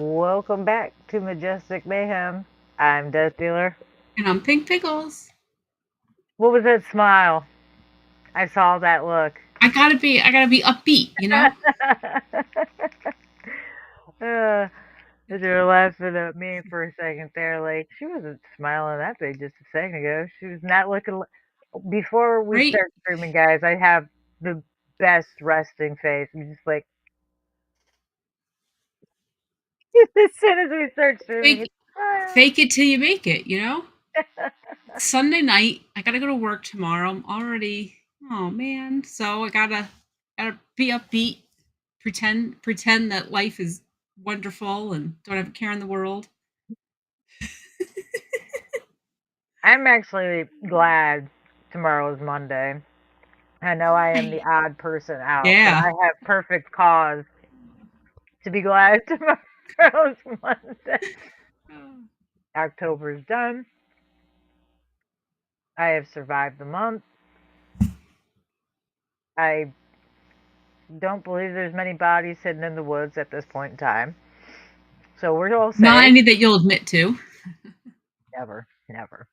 Welcome back to Majestic Mayhem. I'm Death Dealer. And I'm Pink Pickles. What was that smile? I saw that look. I gotta be upbeat, you know? uh, you were laughing at me for a second there. Like, she wasn't smiling that big just a second ago. She was not looking. Before we Right? start streaming, guys, I have the best resting face. I'm just like, as soon as we start streaming, Fake it's smile. fake it till you make it, you know? Sunday night, I gotta go to work tomorrow. I'm already oh man. So I gotta be upbeat, pretend that life is wonderful and don't have a care in the world. I'm actually glad tomorrow is Monday. I know I am the Why? odd person out, but Yeah. I have perfect cause to be glad tomorrow's Monday. October's done. I have survived the month. I don't believe there's many bodies hidden in the woods at this point in time. So we're all Not safe. any that you'll admit to. Never, never.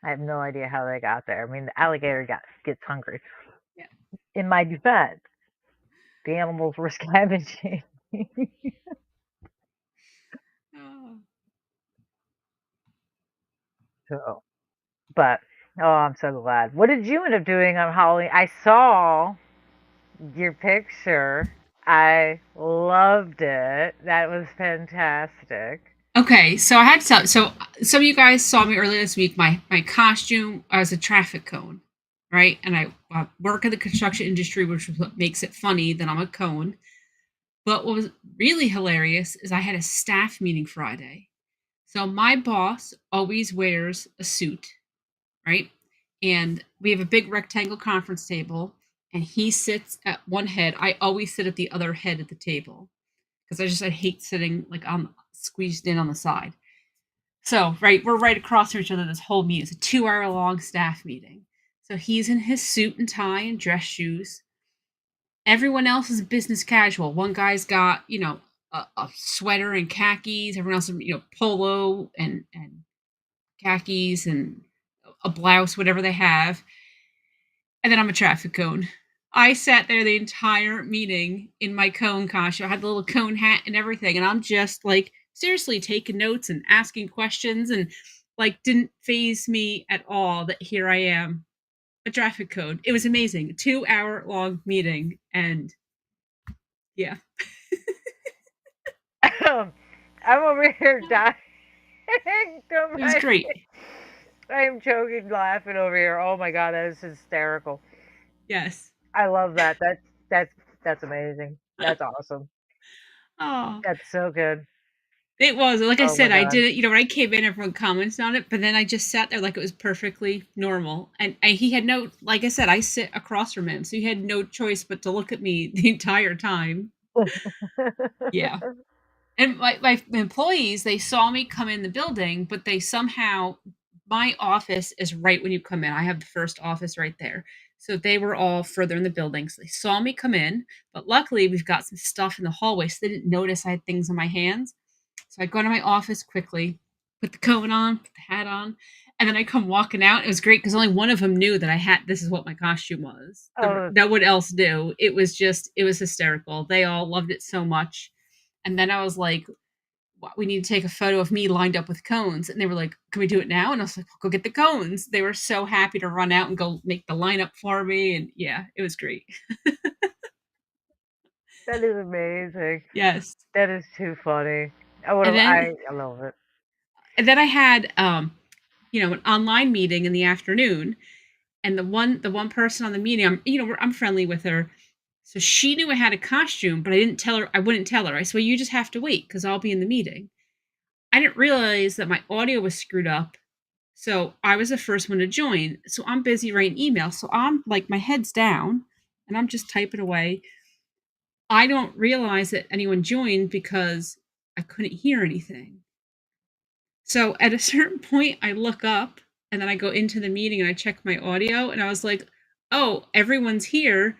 I have no idea how they got there. I mean, the alligator gets hungry. Yeah. In my defense, the animals were scavenging. Oh. So, but oh, I'm so glad. What did you end up doing on Halloween? I saw your picture. I loved it. That was fantastic. Okay, so I had some of you guys saw me earlier this week. My costume as a traffic cone, right? And I work in the construction industry, which is what makes it funny that I'm a cone. But what was really hilarious is I had a staff meeting Friday. So my boss always wears a suit, right? And we have a big rectangle conference table, and he sits at one head. I always sit at the other head of the table because I hate sitting like on squeezed in on the side. So, right, we're right across from each other this whole meeting. It's a 2 hour long staff meeting. So he's in his suit and tie and dress shoes. Everyone else is business casual. One guy's got, a sweater and khakis. Everyone else, polo and khakis and a blouse, whatever they have. And then I'm a traffic cone. I sat there the entire meeting in my cone costume. I had the little cone hat and everything, and I'm just like seriously taking notes and asking questions, and like didn't phase me at all that here I am, a traffic cone. It was amazing. 2 hour long meeting, and yeah, I'm over here dying. it was great. I am choking laughing over here. Oh my god, that is hysterical. Yes. I love that. That's amazing. That's awesome. Oh, That's so good. it was. Like I Oh my said, I god. did it, when I came in, everyone commented on it, but then I just sat there like it was perfectly normal. And he had no, like I said, I sit across from him, so he had no choice but to look at me the entire time. Yeah. And my employees, they saw me come in the building, but they somehow, my office is right when you come in. I have the first office right there. So they were all further in the building. So they saw me come in, but luckily we've got some stuff in the hallway, so they didn't notice I had things in my hands. So I go to my office quickly, put the coat on, put the hat on, and then I come walking out. It was great because only one of them knew that I had this is what my costume was. Oh, No one else knew. It was hysterical. They all loved it so much. And then I was like, we need to take a photo of me lined up with cones. And they were like, can we do it now? And I was like, well, go get the cones. They were so happy to run out and go make the lineup for me. And yeah, it was great. that is amazing. Yes. That is too funny. I would And have. then I love it. I had an online meeting in the afternoon, and the one person on the meeting, I'm friendly with her. So she knew I had a costume, but I wouldn't tell her. I said, well, you just have to wait because I'll be in the meeting. I didn't realize that my audio was screwed up. So I was the first one to join. So I'm busy writing emails. So I'm like, my head's down and I'm just typing away. I don't realize that anyone joined because I couldn't hear anything. So at a certain point, I look up and then I go into the meeting and I check my audio and I was like, oh, everyone's here.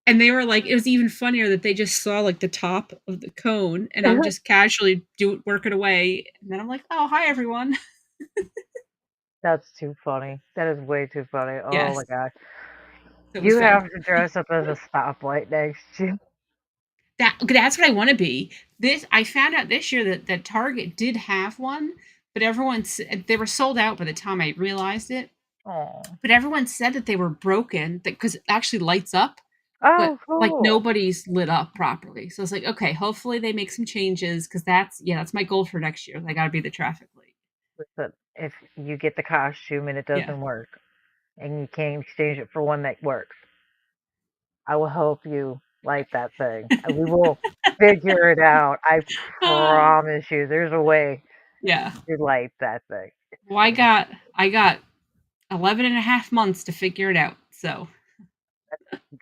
And they were like, it was even funnier that they just saw like the top of the cone, and I'm just casually working away, and then I'm like, oh, hi everyone. That's too funny. That is way too funny. Oh Yes, my gosh. so it was You fun. have to dress up as a stoplight next year. That's what I want to be. This I found out this year that Target did have one, but they were sold out by the time I realized it. Oh. But everyone said that they were broken because it actually lights up, but Oh, like cool. nobody's lit up properly. So it's like, okay, hopefully they make some changes because that's my goal for next year. I got to be the traffic light. Listen, if you get the costume and it Yeah. doesn't work, and you can't exchange it for one that works, I will help you light that thing. And we will figure it out. I Ah, promise you, there's a way yeah. to light that thing. It's Well, gonna be I got 11 and a half months to figure it out. So,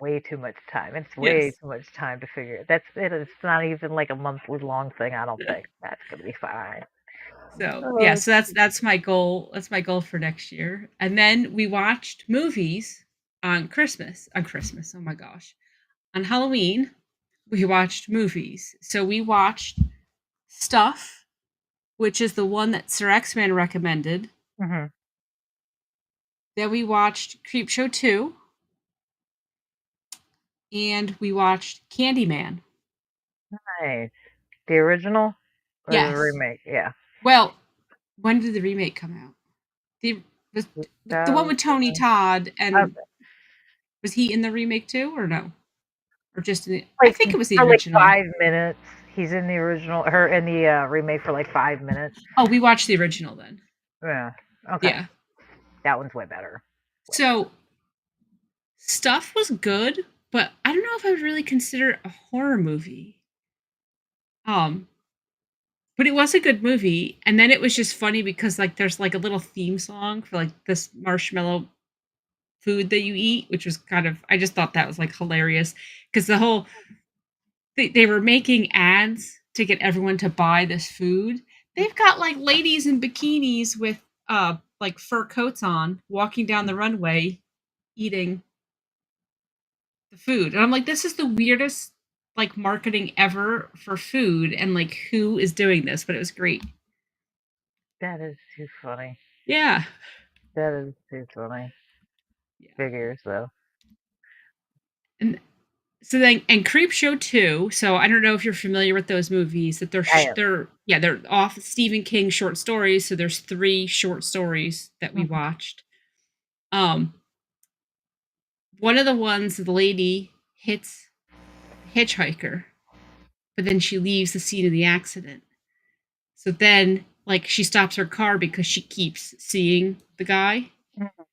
way too much time. It's way yes. too much time to figure it. That's it. It's not even like a monthly long thing. I don't Yeah. think that's gonna be fine. So, yeah, Oh, so that's my goal. That's my goal for next year. And then we watched movies on Christmas. On Christmas. Oh my gosh. On Halloween, we watched movies. So we watched Stuff, which is the one that Sir X-Man recommended. mhm. Then we watched Creepshow 2, and we watched Candyman. Nice. The original or the Yes. remake? Yeah. Well, when did the remake come out? The was the one with Tony 2000. Todd, and Okay. was he in the remake too, or no? Or just in the, I Like think it was the for like original. 5 minutes. He's in the original, her in the remake for like 5 minutes. Oh, we watched the original then. Yeah. Okay. Yeah. That one's way better. Way better. So Stuff was good, but I don't know if I would really consider it a horror movie. Um, but it was a good movie, and then it was just funny because like there's like a little theme song for like this marshmallow food that you eat, which was kind of, I just thought that was like hilarious because the whole they were making ads to get everyone to buy this food. They've got like ladies in bikinis with like fur coats on walking down the runway eating the food. And I'm like, this is the weirdest like marketing ever for food, and like who is doing this? But it was great. That is too funny. Yeah. That is too funny. Yeah. Figures though. And so then, and Creepshow 2. So I don't know if you're familiar with those movies. That I am. they're off Stephen King short stories. So there's 3 short stories that we Mhm. watched. Um, one of the ones the lady hits a hitchhiker, but then she leaves the scene of the accident. So then, like, she stops her car because she keeps seeing the guy. Mhm.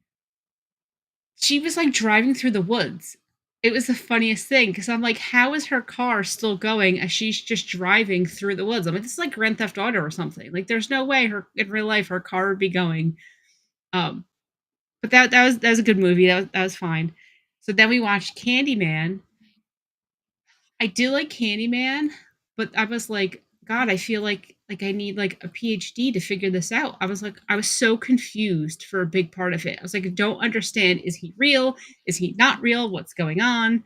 She was like driving through the woods. It was the funniest thing because I'm like, how is her car still going as she's just driving through the woods? I'm like, this is like Grand Theft Auto or something. Like, there's no way her in real life her car would be going. Um, but that was a good movie. That was fine. So then we watched Candyman. I do like Candyman, but I was like, God, I feel like I need like a PhD to figure this out. I was so confused for a big part of it. I was like, I don't understand. Is he real? Is he not real? What's going on?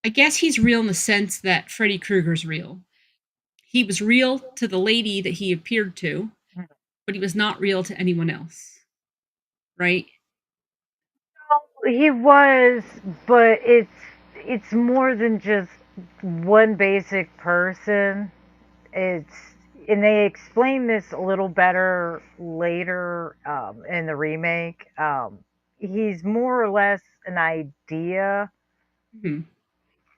I guess he's real in the sense that Freddy Krueger's real. He was real to the lady that he appeared to, Mhm. but he was not real to anyone else. Right? He was, but it's more than just one basic person. It's and they explain this a little better later in the remake. He's more or less an idea, Mhm.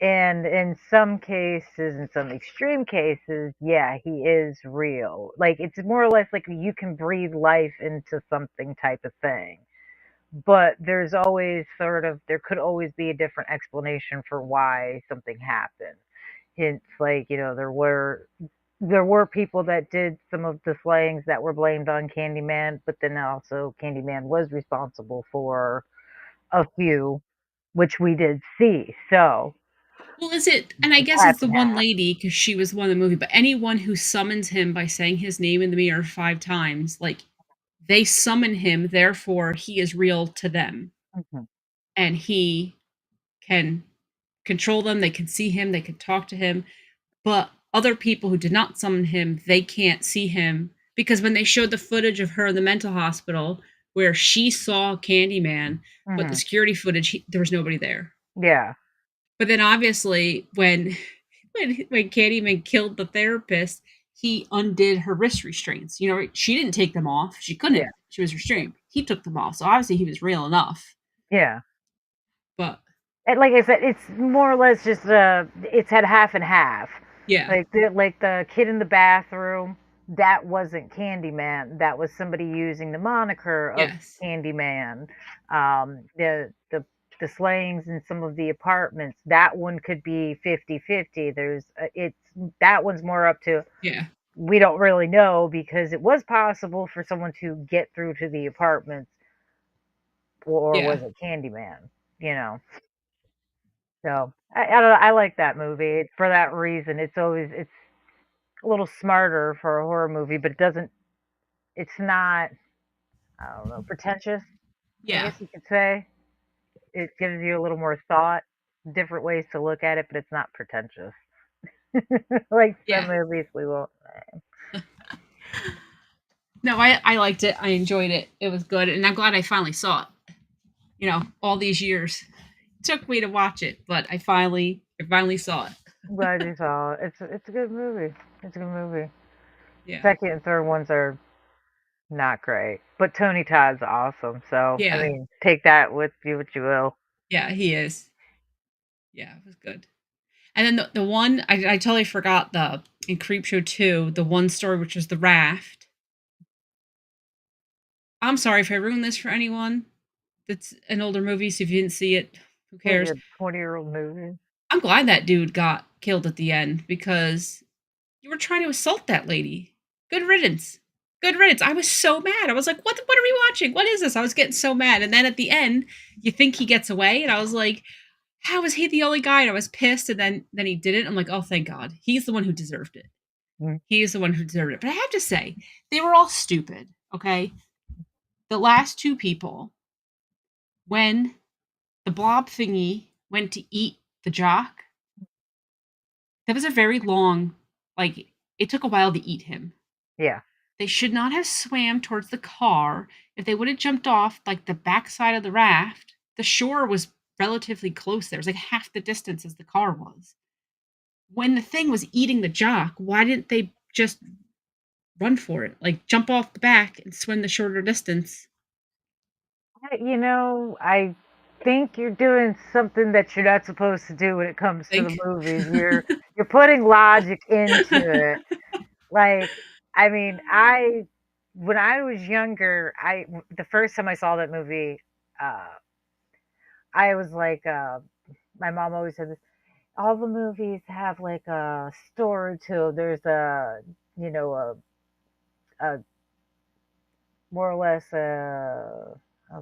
and in some cases, in some extreme cases, yeah, he is real. Like it's more or less like you can breathe life into something type of thing. But there's always sort of there could always be a different explanation for why something happened. Hence, like, there were people that did some of the slayings that were blamed on Candyman, but then also Candyman was responsible for a few, which we did see. So Well, is it? And I it's guess half it's the and one half. lady because she was one of the movie. But anyone who summons him by saying his name in the mirror 5 times, like they summon him, therefore he is real to them, Mhm. and he can control them, they can see him, they can talk to him, but other people who did not summon him, they can't see him because when they showed the footage of her in the mental hospital where she saw Candyman, but the Mhm. security footage, there was nobody there. Yeah. But then obviously when when Candyman killed the therapist, he undid her wrist restraints. You know, she didn't take them off. She Yeah. couldn't. She was restrained. He took them off. So obviously he was real enough. Yeah. But And like I said, it's more or less just it's had half and half. yeah. Like the kid in the bathroom, that wasn't Candyman. That was somebody using the moniker of Yes. Candyman. The slayings in some of the apartments, that one could be 50-50. It's that one's more up to, Yeah. we don't really know because it was possible for someone to get through to the apartments, or Yeah. was it Candyman? You know. So I don't know, I like that movie for that reason. It's a little smarter for a horror movie, but it's not, I don't know, pretentious, I Yeah. guess you could say. It gives you a little more thought, different ways to look at it, but it's not pretentious. Like some Yeah. movies we will. No, I liked it. I enjoyed it. It was good. And I'm glad I finally saw it. You know, all these years. It took me to watch it, but I finally saw it. I'm glad you saw it. It's a good movie. It's a good movie. Yeah. Second and third ones are not great, but Tony Todd's awesome. So I Yeah. mean, take that with you what you will. Yeah, he is. Yeah, it was good. And then the one I totally forgot the in Creepshow 2, the one story which was the raft. I'm sorry if I ruined this for anyone. That's an older movie, so if you didn't see it, who What is cares? it, 20-year-old movie? I'm glad that dude got killed at the end because you were trying to assault that lady. Good riddance. Good riddance. I was so mad. I was like, what are we watching? What is this? I was getting so mad. And then at the end, you think he gets away, and I was like, how is he the only guy? And I was pissed, and then he didn't. I'm like, oh thank God. He's the one who deserved it. Mm. He is the one who deserved it. But I have to say, they were all stupid, okay? The last two people, when the blob thingy went to eat the jock, that was a very long, like, it took a while to eat him. Yeah. They should not have swam towards the car. If they would have jumped off, like, the backside of the raft, the shore was relatively close there. It was like half the distance as the car was. When the thing was eating the jock, why didn't they just run for it? Like, jump off the back and swim the shorter distance. I think you're doing something that you're not supposed to do when it comes to the Think. movies. You're putting logic into it. Like, I mean, I when I was younger, the first time I saw that movie, uh, I was like, my mom always said this. All the movies have like a story to 'em. There's you know, a more or less, oh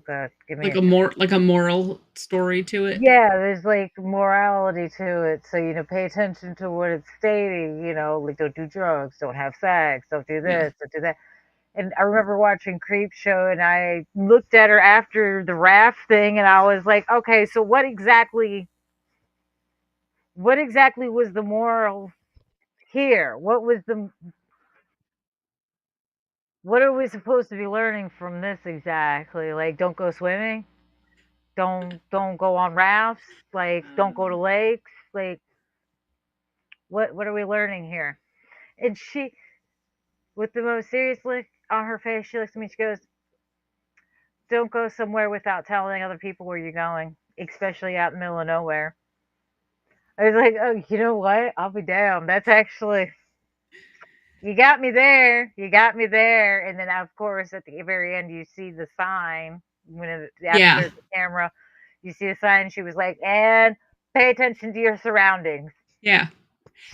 God, give me Like a a moral story to it. Yeah, there's like morality to it. So, pay attention to what it's stating, like don't do drugs, don't have sex, don't do Yeah. this, don't do that. And I remember watching Creep Show and I looked at her after the raft thing and I was like, okay, so what exactly was the moral here? What are we supposed to be learning from this exactly? Like don't go swimming? Don't go on rafts? Like don't go to lakes? Like what are we learning here? And she, with the most serious look on her face, she looks at me. She goes, "Don't go somewhere without telling other people where you're going, especially out in the middle of nowhere." I was like, "Oh, you know what? I'll be damned. That's actually you got me there. You got me there." And then, of course, at the very end, you see the sign Yeah. after the camera. You see the sign. She was like, "And pay attention to your surroundings." Yeah.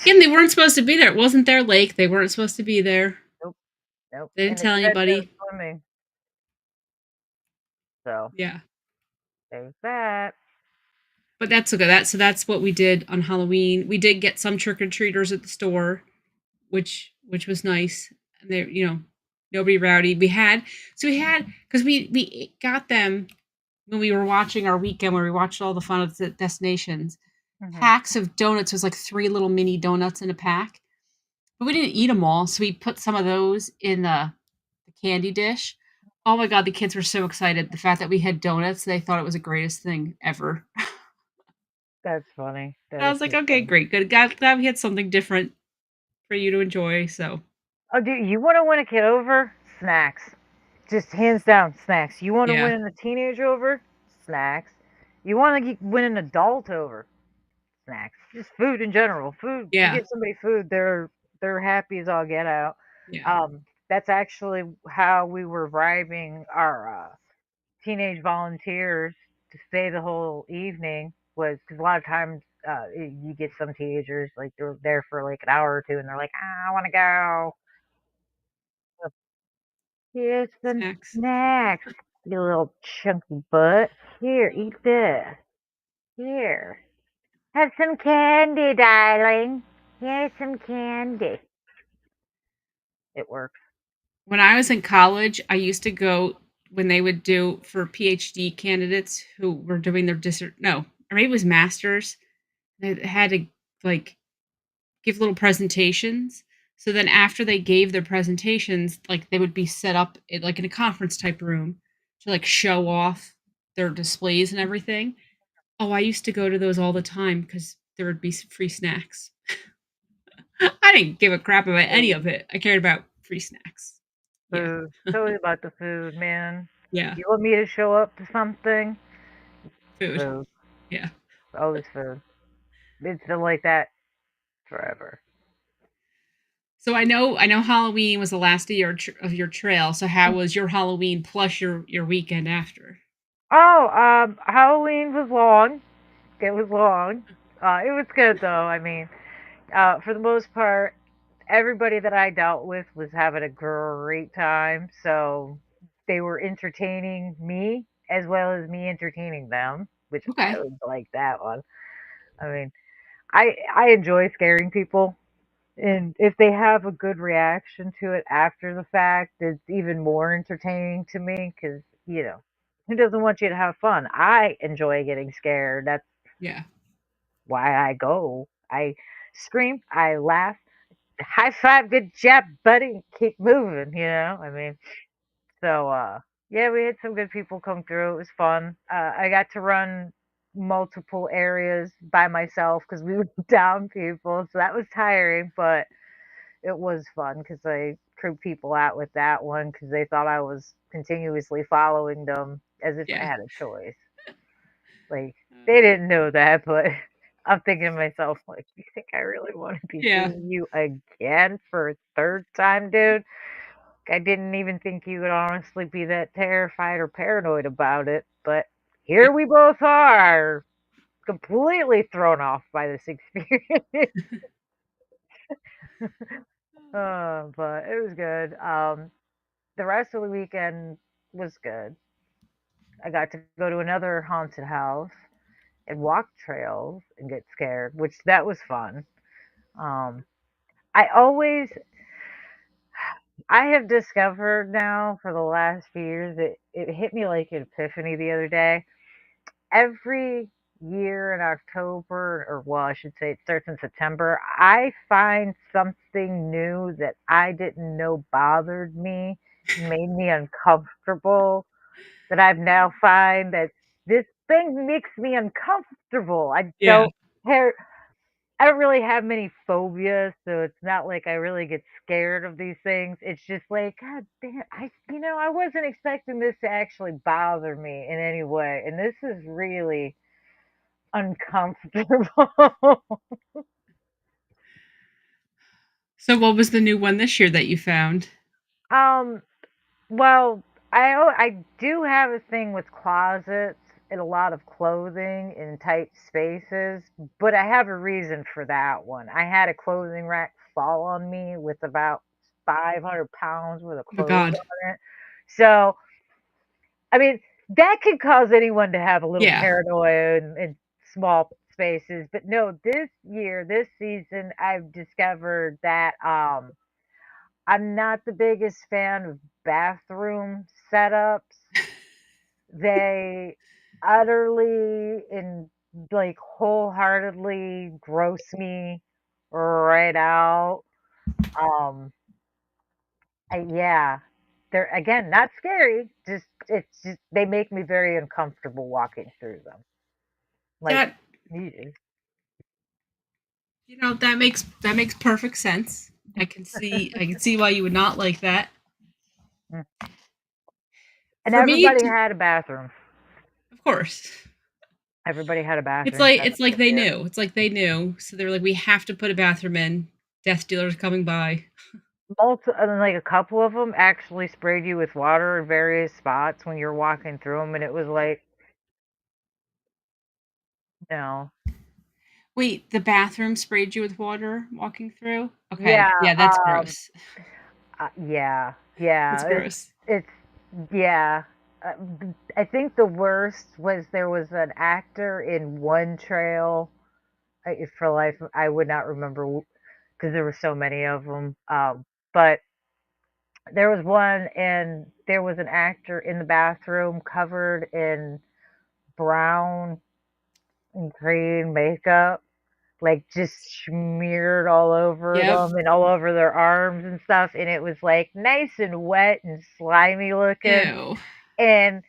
Again, they weren't supposed to be there. It wasn't their lake. They weren't supposed to be there. Nope, nope. They didn't And it tell said no anybody. swimming. So Yeah. there's that. But that's okay. That's what we did on Halloween. We did get some trick or treaters at the store, which was nice. And they, nobody rowdy. We had because we got them when we were watching our weekend where we watched all the fun of the destinations, Mhm. packs of donuts was like 3 little mini donuts in a pack, but we didn't eat them all, so we put some of those in the candy dish. Oh my god, the kids were so excited. The fact that we had donuts, they thought it was the greatest thing ever. That's funny. That I is was like, so "Okay, funny. great, good. Glad we had something different for you to enjoy." So, Oh, dude, you wanna win a kid over? Snacks. Just hands down, snacks. You wanna yeah, win a teenager over? Snacks. You wanna win an adult over? Snacks. Just food in general. Food. You yeah, get somebody food, they're happy as all get out. yeah. That's actually how we were bribing our teenage volunteers to stay the whole evening. Was because a lot of times you get some teenagers like they're there for like an hour or two, and they're like, I want to go. Here's some Snacks. snacks, you little chunky butt. Here, eat this. Here. Have some candy, darling. Here's some candy. It works. When I was in college, I used to go when they would do for PhD candidates who were doing their no, or maybe it was masters. They had to like give little presentations. So then after they gave their presentations, like they would be set up like in a conference type room to like show off their displays and everything. Oh, I used to go to those all the time because there would be free snacks. I didn't give a crap about any Food, of it. I cared about free snacks. Yeah. food. Totally about the food, man. Yeah. You want me to show up to something? Food. Food. Yeah. Always food. It's been like that forever. So I know Halloween was the last of your trail. So how was your Halloween plus your weekend after? Oh, Halloween was long. It was long. It was good though. I mean, for the most part, everybody that I dealt with was having a great time. So they were entertaining me as well as me entertaining them, which I Okay. always like that one. I mean, I enjoy scaring people, and if they have a good reaction to it after the fact, it's even more entertaining to me because who doesn't want you to have fun? I enjoy getting scared. That's Yeah. why I go. I scream, I laugh, high five, good job, buddy, keep moving, I mean, so yeah, we had some good people come through. It was fun. I got to run multiple areas by myself because we were down people, so that was tiring, but it was fun because I crewed people out with that one because they thought I was continuously following them as if I Yeah. had a choice. Like, they didn't know that, but I'm thinking to myself, like, "You think I really wanna be Yeah. seeing you again for a 3rd time, dude? I didn't even think you would honestly be that terrified or paranoid about it, but Yeah. here we both are, completely thrown off by this experience." But it was good. The rest of the weekend was good. I got to go to another haunted house and walk trails and get scared, which that was fun. Um, I always I have discovered now for the last few years it hit me like an epiphany the other day. Every year in October, or well, I should say it starts in September, I find something new that I didn't know bothered me, made me uncomfortable, that I've now find that this thing makes me uncomfortable. Yeah. Care I don't really have many phobias, so it's not like I really get scared of these things. It's just like, God damn, I wasn't expecting this to actually bother me in any way, and this is really uncomfortable. So what was the new one this year that you found? um, well, I do have a thing with closets and a lot of clothing in tight spaces, but I have a reason for that one. I had a clothing rack fall on me with about 500 pounds worth of Oh clothes god. on it. So, I mean, that could cause anyone to have a little Yeah. paranoia in small spaces. But no, this season, I've discovered that I'm not the biggest fan of bathroom setups. They utterly and like wholeheartedly gross me right out. Um, yeah, they're again not scary. Just it's just they make me very uncomfortable walking through them. Like, That ew. that makes perfect sense. I can see why you would not like that. Mm. And For me, everybody had a bathroom. of course. Everybody had a It's bathroom like set it's up like in they there. knew. It's like they knew. So they were like, we have to put a bathroom in. Death dealers coming by. And like a couple of them actually sprayed you with water in various spots when you're walking through them, and it was like, no, Wait, the bathroom sprayed you with water walking through? Okay. yeah, Yeah, that's gross. yeah, That's yeah. gross. It's yeah. Uh, I think the worst was there was an actor in one trail. For life, I would not remember because there were so many of them. But there was one, and there was an actor in the bathroom covered in brown and green makeup, like just smeared all over Yep. them and all over their arms and stuff. And it was like nice and wet and slimy looking. Ew. And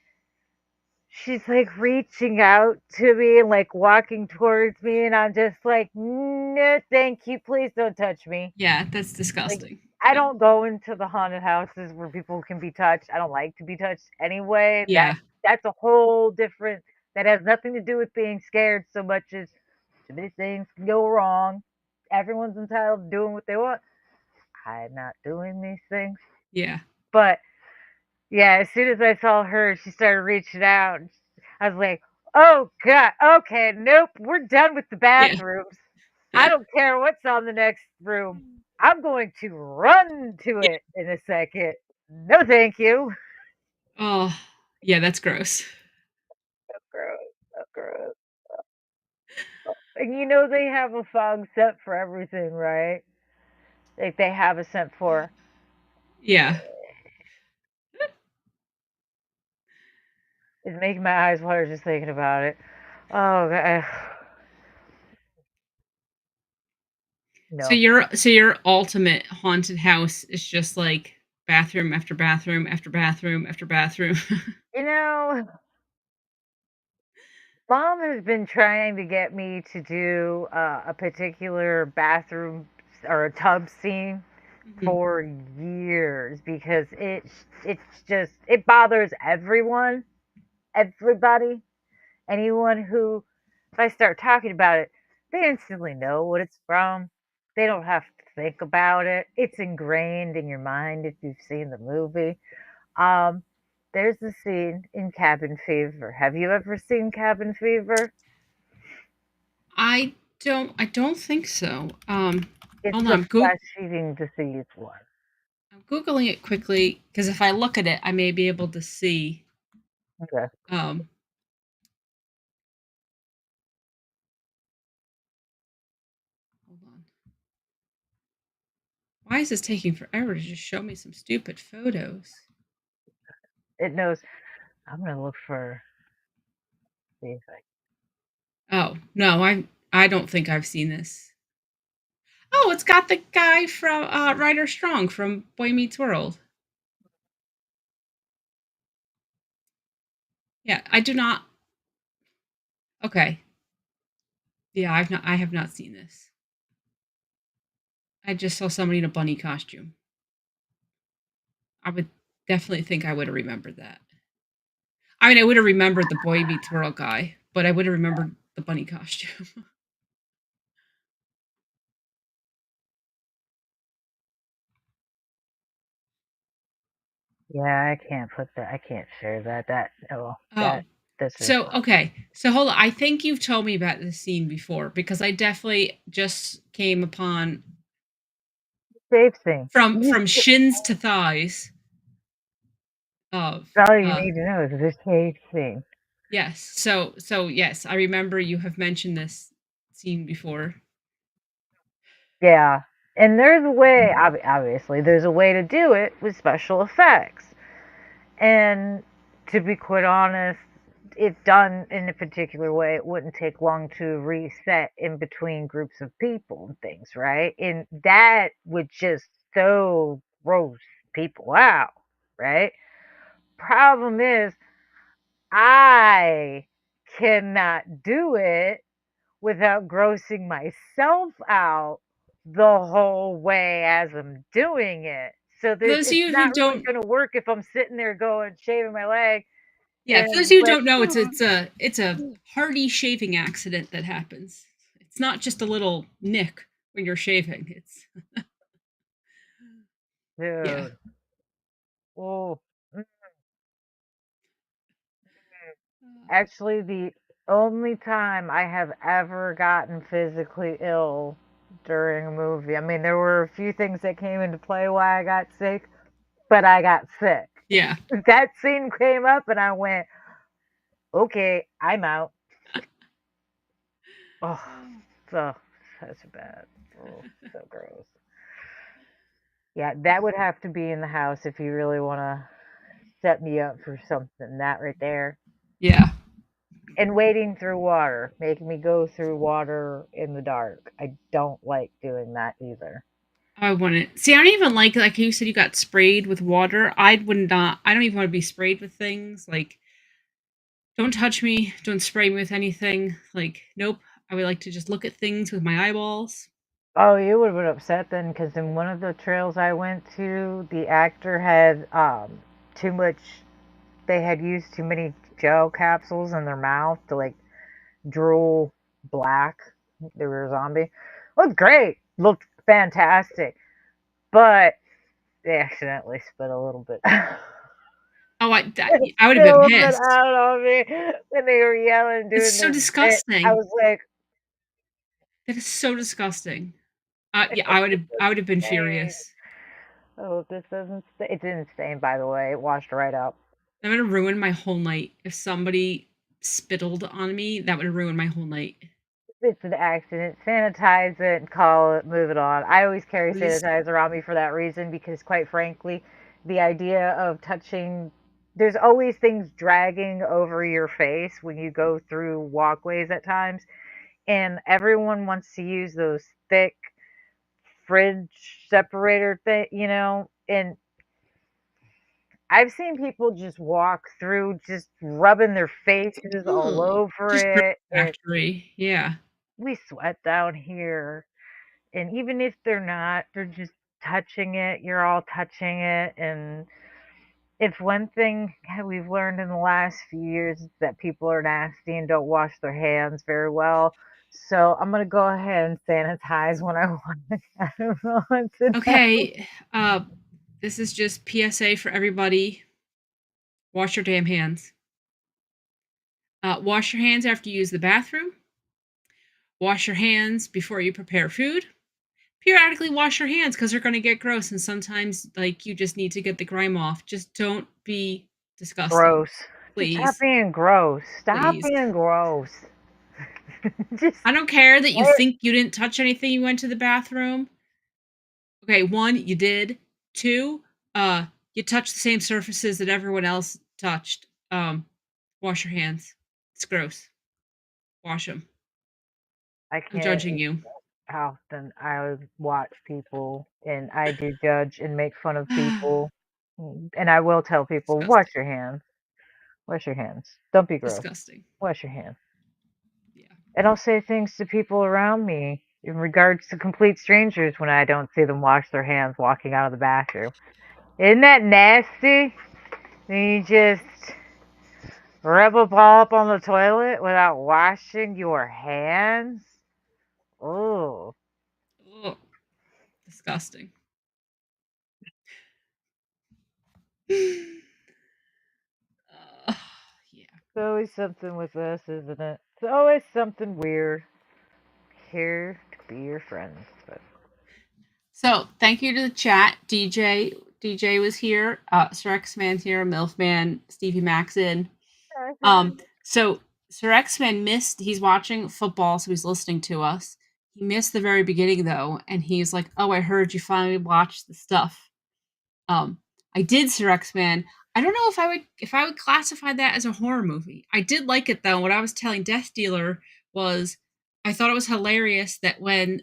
she's like reaching out to me and like walking towards me. And I'm just like, no, thank you. Please don't touch me. Yeah, that's Like, disgusting. I Yeah. don't go into the haunted houses where people can be touched. I don't like to be touched anyway. Yeah. That's a whole different. That has nothing to do with being scared so much as too many things can go wrong. Everyone's entitled to doing what they want. I'm not doing these things. Yeah. But yeah, as soon as I saw her, she started reaching out. I was like, oh God, okay, nope, we're done with the Yeah. bathrooms. I don't care what's on the next room. I'm going to run to Yeah. it in a second. No, thank you. Oh, yeah, that's gross. So gross, so gross. And you know they have a fog set for everything, right? Like they have a scent for. Yeah. It's making my eyes water just thinking about it. Oh God. So No. your ultimate haunted house is just like bathroom after bathroom after bathroom after bathroom. You know, Mom has been trying to get me to do a particular bathroom or a tub scene Mhm. for years because it's just it bothers everyone, everybody, anyone who if I start talking about it, they instantly know what it's from. They don't have to think about it. It's ingrained in your mind if you've seen the movie. Um, there's the scene in Cabin Fever. Have you ever seen Cabin Fever? I don't think so. It's Hold on, a flesh-eating disease one. I'm googling it quickly because if I look at it, I may be able to see. Okay. Um, hold on. Why is this taking forever to just show me some stupid photos? It knows. I'm gonna look for see if I Oh no, I don't think I've seen this. Oh, it's got the guy from Ryder Strong from Boy Meets World. Yeah, I do not. Okay, yeah, I have not seen this. I just saw somebody in a bunny costume. I would definitely think I would have remembered that. I mean, I would have remembered the Boy Meets World guy, but I would have remembered the bunny costume. yeah, I can't put that. I can't share that. Oh, That's just so okay. So hold on. I think you've told me about this scene before because I definitely just came upon safe thing. from shins to thighs of That's all you need to know is this safe thing. yes. So yes, I remember you have mentioned this scene before. Yeah, and there's a way. Obviously, there's a way to do it with special effects. And to be quite honest, if done in a particular way, it wouldn't take long to reset in between groups of people and things, right? And that would just so gross people out, right? Problem is, I cannot do it without grossing myself out the whole way as I'm doing it. So For there's those of it's you who not really don't, gonna work if I'm sitting there going shaving my leg yeah, for those of and you who like, don't know, it's a hearty shaving accident that happens. It's not just a little nick when you're shaving. It's yeah. dude, oh, mm, actually, the only time I have ever gotten physically ill during a movie. I mean, there were a few things that came into play why I got sick, but I got sick. Yeah. That scene came up and I went, okay, I'm out. Oh, so such bad. Oh, so gross. Yeah, that would have to be in the house if you really want to set me up for something. That right there. Yeah. And wading through water, making me go through water in the dark. I don't like doing that either. I wouldn't. See, I don't even like you said you got sprayed with water. I would not. I don't even want to be sprayed with things. Like, don't touch me. Don't spray me with anything. Like, nope. I would like to just look at things with my eyeballs. Oh, you would have been upset then, because in one of the trails I went to, the actor had too much. They had used too many gel capsules in their mouth to like drool black. They were a zombie. Looked great. Looked fantastic. But they accidentally spit a little bit. Oh, Spit I would have a been little bit pissed. out on me when they were yelling, It's doing so their bit. I disgusting. was like, That is so disgusting. Yeah, this I would have doesn't been stain. furious. Oh, this doesn't stain. It didn't stain, by the way. It washed right up. That would have ruined my whole night. If somebody spittled on me, that would have ruined my whole night. It's an accident. Sanitize it, call it, move it on. I always carry Please. sanitizer on me for that reason because, quite frankly, the idea of touching, there's always things dragging over your face when you go through walkways at times, and everyone wants to use those thick fridge separator thing, and I've seen people just walk through just rubbing their faces all Ugh. Just over burn it, and factory. Yeah. we sweat down here. And even if they're not, they're just touching it. You're all touching it. And if one thing we've learned in the last few years is that people are nasty and don't wash their hands very well. So I'm gonna go ahead and sanitize when I want. I don't know what to know. Okay. This is just PSA for everybody. Wash your damn hands. Wash your hands after you use the bathroom. Wash your hands before you prepare food. Periodically wash your hands because they're going to get gross, and sometimes like you just need to get the grime off. Just don't be disgusting, Gross. Just stop please, being gross. Stop please. being gross. Just I don't care that you what? think you didn't touch anything. You went to the bathroom. Okay, one, you did. Two, you touched the same surfaces that everyone else touched. Wash your hands. It's gross. Wash them. I I'm can't. judging you. How often I watch people and I do judge and make fun of people. And I will tell people, wash Disgusting. your hands. Wash your hands. Don't be gross. Disgusting. Wash your hands. Yeah. And I'll say things to people around me in regards to complete strangers when I don't see them wash their hands walking out of the bathroom. Isn't that nasty? And you just rub a ball up on the toilet without washing your hands? Oh. Ugh. Disgusting. uh, yeah. It's always something with us, isn't it? It's always something weird. Here to be your friends. But So thank you to the chat. DJ was here. Sir X Man's here. Milfman. Stevie Maxon. So Sir X Man missed. He's watching football, so he's listening to us. He missed the very beginning though, and he's like, "Oh, I heard you finally watched the stuff." I did, Sir X Man. I don't know if I would classify that as a horror movie. I did like it though. What I was telling Death Dealer was I thought it was hilarious that when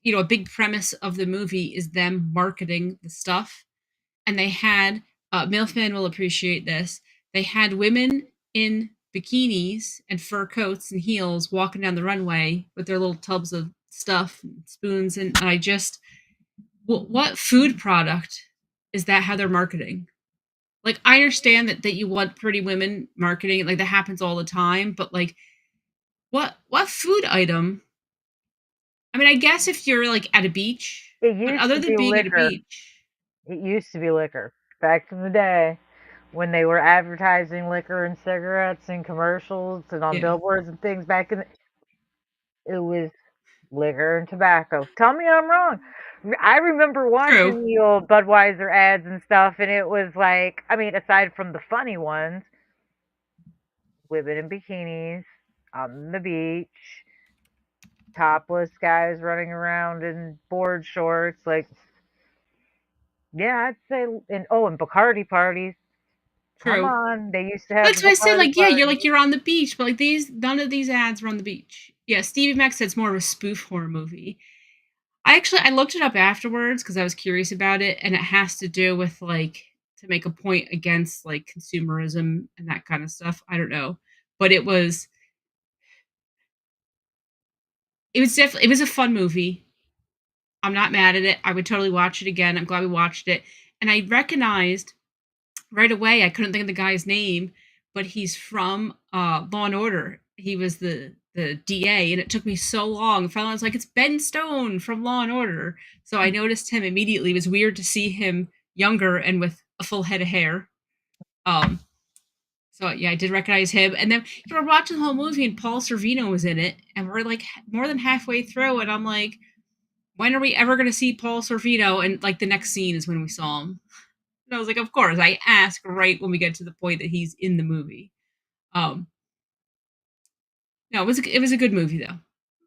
a big premise of the movie is them marketing the stuff, and they had Milfman will appreciate this. They had women in bikinis and fur coats and heels walking down the runway with their little tubs of stuff, and spoons, and I just what food product is that? How they're marketing? Like, I understand that you want pretty women marketing, like that happens all the time, but like, what food item? I mean, I guess if you're like at a beach, It but used other to than be being at a liquor. beach, It used to be liquor. Back in the day when they were advertising liquor and cigarettes in commercials and on yeah, billboards and things back in it was liquor and tobacco. Tell me I'm wrong. I remember true, watching the old Budweiser ads and stuff, and it was like, I mean, aside from the funny ones, women in bikinis on the beach, topless guys running around in board shorts. Like, yeah, I'd say, and Bacardi parties. Come true. on, they used to have the That's what I said. Bacardi Like, yeah, you're parties. like you're on the beach, but like these, none of these ads were on the beach. Yeah, Stevie Max said it's more of a spoof horror movie. I looked it up afterwards because I was curious about it, and it has to do with like to make a point against like consumerism and that kind of stuff. I don't know, but it was definitely it was a fun movie. I'm not mad at it. I would totally watch it again. I'm glad we watched it, and I recognized right away. I couldn't think of the guy's name, but he's from Law and Order. He was the DA, and it took me so long. Finally, I was like, "It's Ben Stone from Law and Order." So I noticed him immediately. It was weird to see him younger and with a full head of hair. Um, so yeah, I did recognize him. And then we're watching the whole movie, and Paul Sorvino was in it, and we're like more than halfway through, and I'm like, "When are we ever going to see Paul Sorvino?" And like the next scene is when we saw him. And I was like, of course. I ask right when we get to the point that he's in the movie. Um, no, it was a good movie though.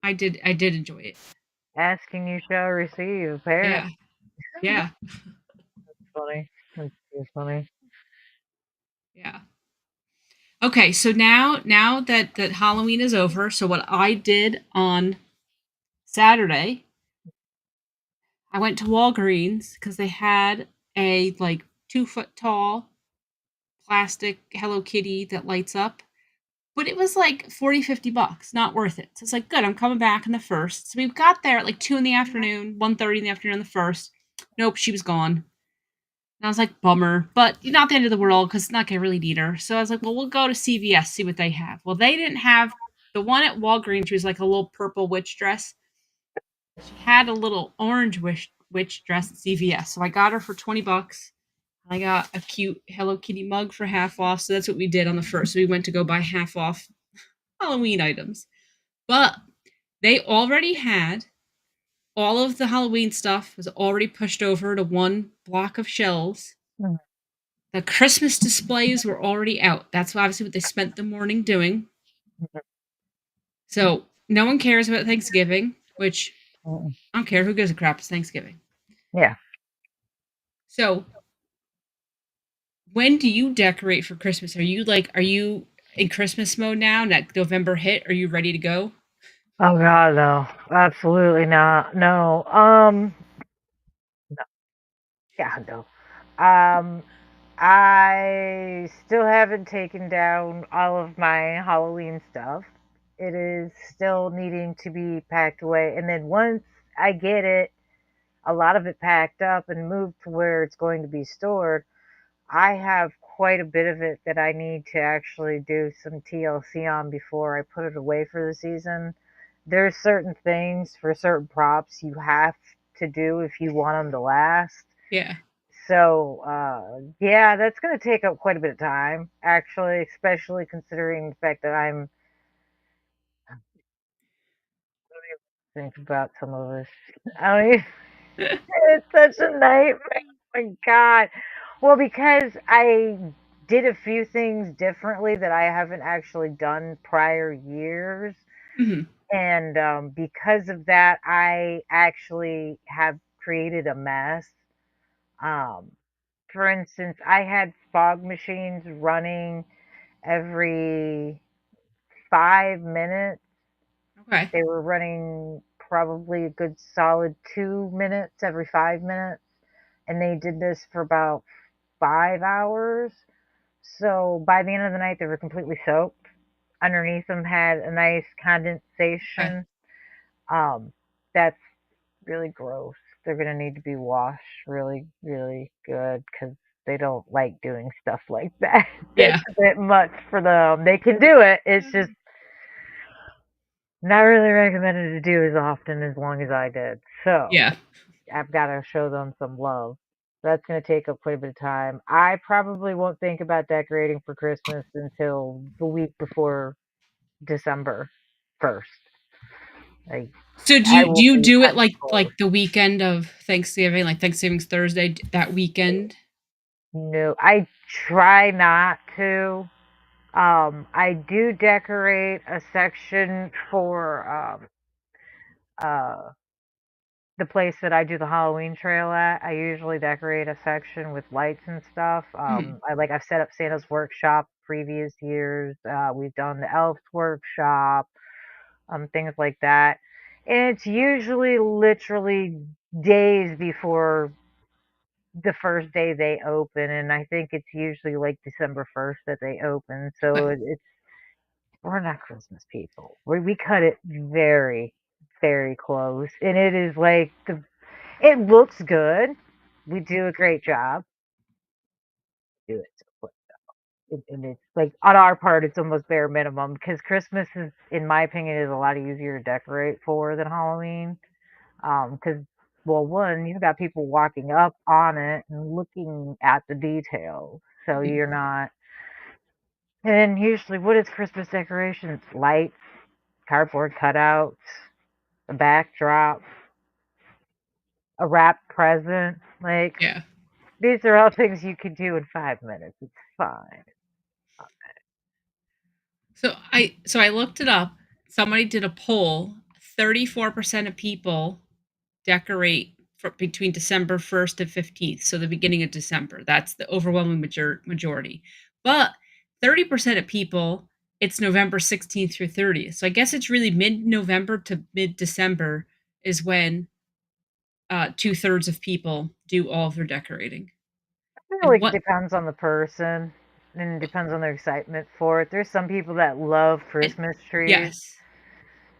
I did enjoy it. Asking you shall receive, apparently. Yeah, yeah, Funny. That's too funny. yeah. Okay, so now that Halloween is over, so what I did on Saturday, I went to Walgreens because they had a like 2 foot tall plastic Hello Kitty that lights up. But it was like 40, $50, not worth it. So it's like, good, I'm coming back on the first. So we got there at like 2 in the afternoon, 1:30 in the afternoon on the first. Nope, she was gone. And I was like, bummer. But not the end of the world because it's not going to really need her. So I was like, well, we'll go to CVS, see what they have. Well, they didn't have the one at Walgreens. She was like a little purple witch dress. She had a little orange witch dress at CVS. So I got her for $20. I got a cute Hello Kitty mug for half off. So that's what we did on the first. So we went to go buy half off Halloween items. But they already had all of the Halloween stuff was already pushed over to one block of shelves. Mhm. The Christmas displays were already out. That's obviously what they spent the morning doing. So no one cares about Thanksgiving, which Mhm. I don't care who gives a crap. It's Thanksgiving. Yeah. So when do you decorate for Christmas? Are you in Christmas mode now? That November hit? Are you ready to go? Oh God, no, absolutely not. No. No. God, no. Um, I still haven't taken down all of my Halloween stuff. It is still needing to be packed away, and then once I get it, a lot of it packed up and moved to where it's going to be stored, I have quite a bit of it that I need to actually do some TLC on before I put it away for the season. There's certain things for certain props you have to do if you want them to last. Yeah. So, yeah, that's going to take up quite a bit of time, actually, especially considering the fact that think about some of this. I mean, it's such a nightmare. Oh my God. Well, because I did a few things differently that I haven't actually done prior years. hmm And because of that, I actually have created a mess. Um, for instance, I had fog machines running every 5 minutes. Okay. They were running probably a good solid 2 minutes every 5 minutes. And they did this for about 5 hours. So by the end of the night, they were completely soaked. Underneath them had a nice Okay. condensation. That's really gross. They're gonna need to be washed really, really good because they don't like doing stuff like that. That's Yeah. a bit much for them. They can do it. It's just not really recommended to do as often as long as I did. So Yeah. I've got to show them some love. That's going to take up quite a bit of time. I probably won't think about decorating for Christmas until the week before December 1st. Like So I do will you be do it kind of like close. the weekend of Thanksgiving, like Thanksgiving's Thursday, that weekend? No, I try not to. I do decorate a section for uh the place that I do the Halloween trail at. I usually decorate a section with lights and stuff. Mhm. I've set up Santa's workshop previous years. We've done the elf's workshop, things like that. And it's usually literally days before the first day they open, and I think it's usually like December 1st that they open. So Okay. it's we're not Christmas people. We cut it very, very close, and it is like it looks good. We do a great job. Do it so quick. And it's like on our part, it's almost bare minimum because Christmas is, in my opinion, is a lot easier to decorate for than Halloween. Because well, one, you've got people walking up on it and looking at the details, so Mhm. you're not. And usually, what is Christmas decorations? Lights, cardboard cutouts, a backdrop, a wrapped present. Like Yeah. these are all things you could do in 5 minutes. It's fine. So I looked it up. Somebody did a poll. 34% of people decorate between December 1st and 15th, so the beginning of December. That's the overwhelming majority. But 30% of people, it's November 16th through 30th. So I guess it's really mid-November to mid-December is when 2/3 of people do all of their decorating. I feel And like it what depends on the person and it depends on their excitement for it. There's some people that love and Christmas trees, yes.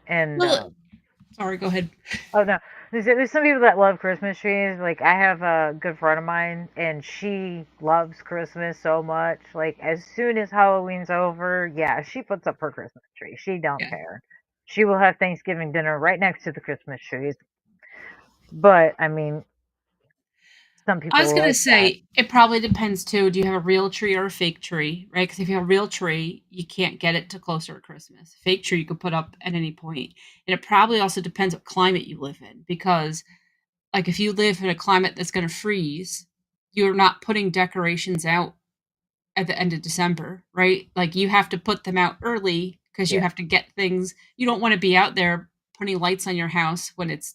and Well, sorry, go ahead. oh no, there's some people that love Christmas trees. Like I have a good friend of mine, and she loves Christmas so much. Like as soon as Halloween's over, yeah, she puts up her Christmas tree. She don't Yeah. care. She will have Thanksgiving dinner right next to the Christmas trees. But I mean, some I people was are gonna like that. say it probably depends too. Do you have a real tree or a fake tree, right? Because if you have a real tree, you can't get it to closer to Christmas. Fake tree you could put up at any point, and it probably also depends what climate you live in. Because like if you live in a climate that's gonna freeze, you're not putting decorations out at the end of December, right? Like you have to put them out early because you Yeah, have to get things. You don't want to be out there putting lights on your house when it's,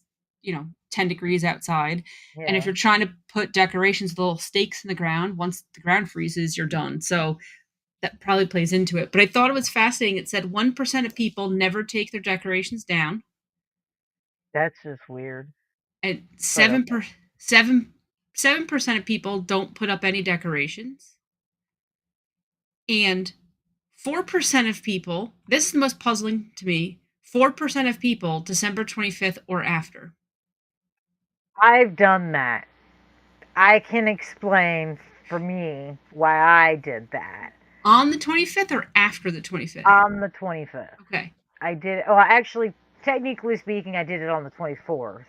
10 degrees outside. And if yeah. you're trying to put decorations with little stakes in the ground, once the ground freezes, you're done. So that probably plays into it. But I thought it was fascinating. It said 1% of people never take their decorations down, That's just weird. and But 7% of people don't put up any decorations, and 4% of people, this is the most puzzling to me, 4% of people December 25th or after. I've done that. I can explain for me why I did that. On the 25th or after the 25th? On the 25th. Okay. I did well, actually, technically speaking, I did it on the 24th,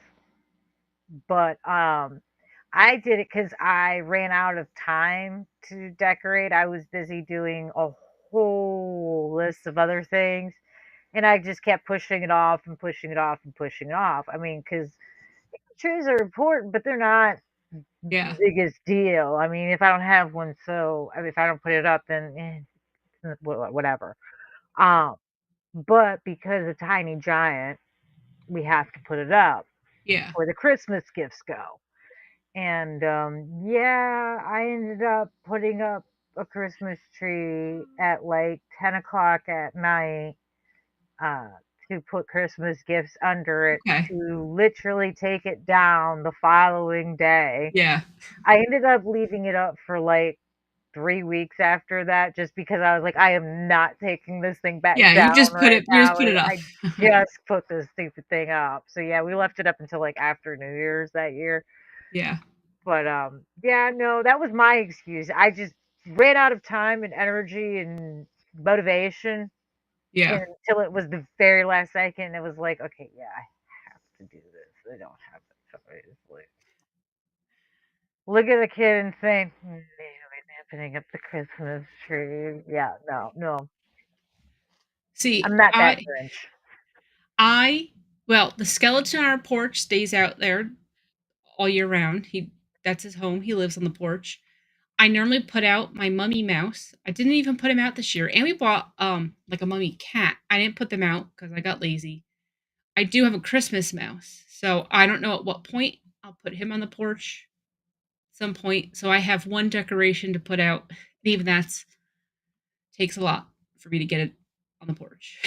but, I did it because I ran out of time to decorate. I was busy doing a whole list of other things, and I just kept pushing it off and pushing it off and pushing it off. I mean, because trees are important, but they're not the Yeah. biggest deal. I mean, if I don't have one, I mean, if I don't put it up, then whatever. Um, but because of Tiny Giant, we have to put it up Yeah. where the Christmas gifts go. And yeah, I ended up putting up a Christmas tree at like 10 o'clock at night uh, to put Christmas gifts under it Okay. to literally take it down the following day. Yeah. I ended up leaving it up for like 3 weeks after that just because I was like, I am not taking this thing back Yeah, down right you just now. put it And up. I just put this stupid thing up. So yeah, we left it up until like after New Year's that year. Yeah. But yeah, no, that was my excuse. I just ran out of time and energy and motivation Yeah. until it was the very last second. It was like, okay, yeah, I have to do this. I don't have the choice. Like, look at the kid and think, "Man, I'm putting up the Christmas tree." Yeah, no, no, See, I'm not that Grinch. I, well, the skeleton on our porch stays out there all year round. That's his home. He lives on the porch. I normally put out my mummy mouse. I didn't even put him out this year. And we bought like a mummy cat. I didn't put them out because I got lazy. I do have a Christmas mouse. So I don't know at what point I'll put him on the porch some point. So I have one decoration to put out. And even that's takes a lot for me to get it on the porch.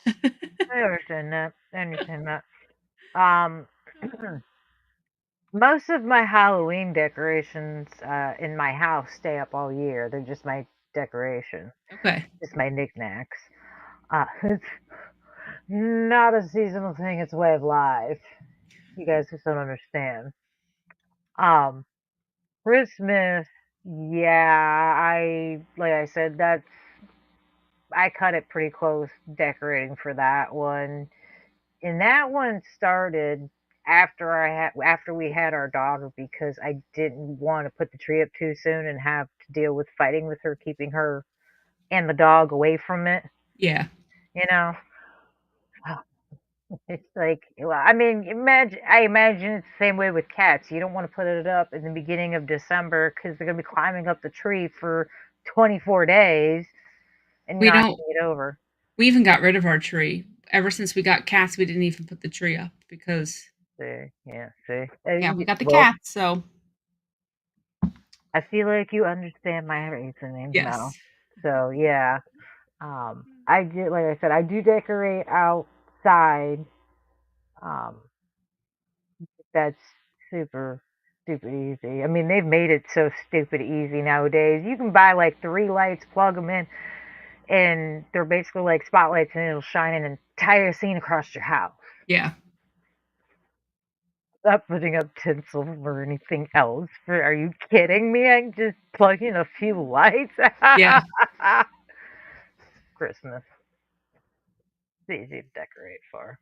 I understand that. I understand that. Um, most of my Halloween decorations in my house stay up all year. They're just my decoration, Okay. just my knickknacks. It's not a seasonal thing, it's a way of life. You guys just don't understand. Um, Christmas, yeah, like I said, I cut it pretty close decorating for that one. And that one started after we had our dog because I didn't want to put the tree up too soon and have to deal with fighting with her, keeping her and the dog away from it, Yeah. you know? It's like, well, I mean, I imagine it's the same way with cats. You don't want to put it up in the beginning of December because they're going to be climbing up the tree for 24 days and We knocking don't it over. we even got rid of our tree. Ever since we got cats, we didn't even put the tree up because See, yeah, see. yeah, we got the Well, cats, so I feel like you understand my reasoning now. yes. So yeah, I do. Like I said, I do decorate outside. Um, that's super stupid easy. I mean, they've made it so stupid easy nowadays. You can buy like 3 lights, plug them in, and they're basically like spotlights, and it'll shine an entire scene across your house. Yeah. Not putting up tinsel or anything else. Are you kidding me? I can just plug in a few lights. Yeah. Christmas. It's easy to decorate for.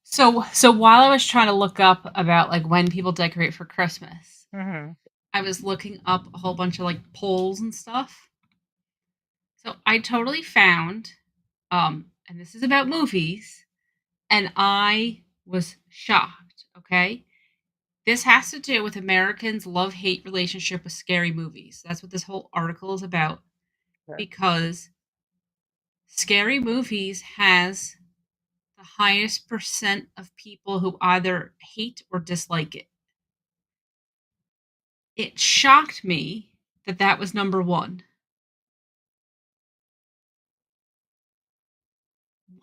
So while I was trying to look up about like when people decorate for Christmas, Hmm. I was looking up a whole bunch of like polls and stuff. So I totally found and this is about movies, and I was shocked, okay? This has to do with Americans' love-hate relationship with scary movies. That's what this whole article is about because scary movies has the highest percent of people who either hate or dislike it. It shocked me that that was number 1.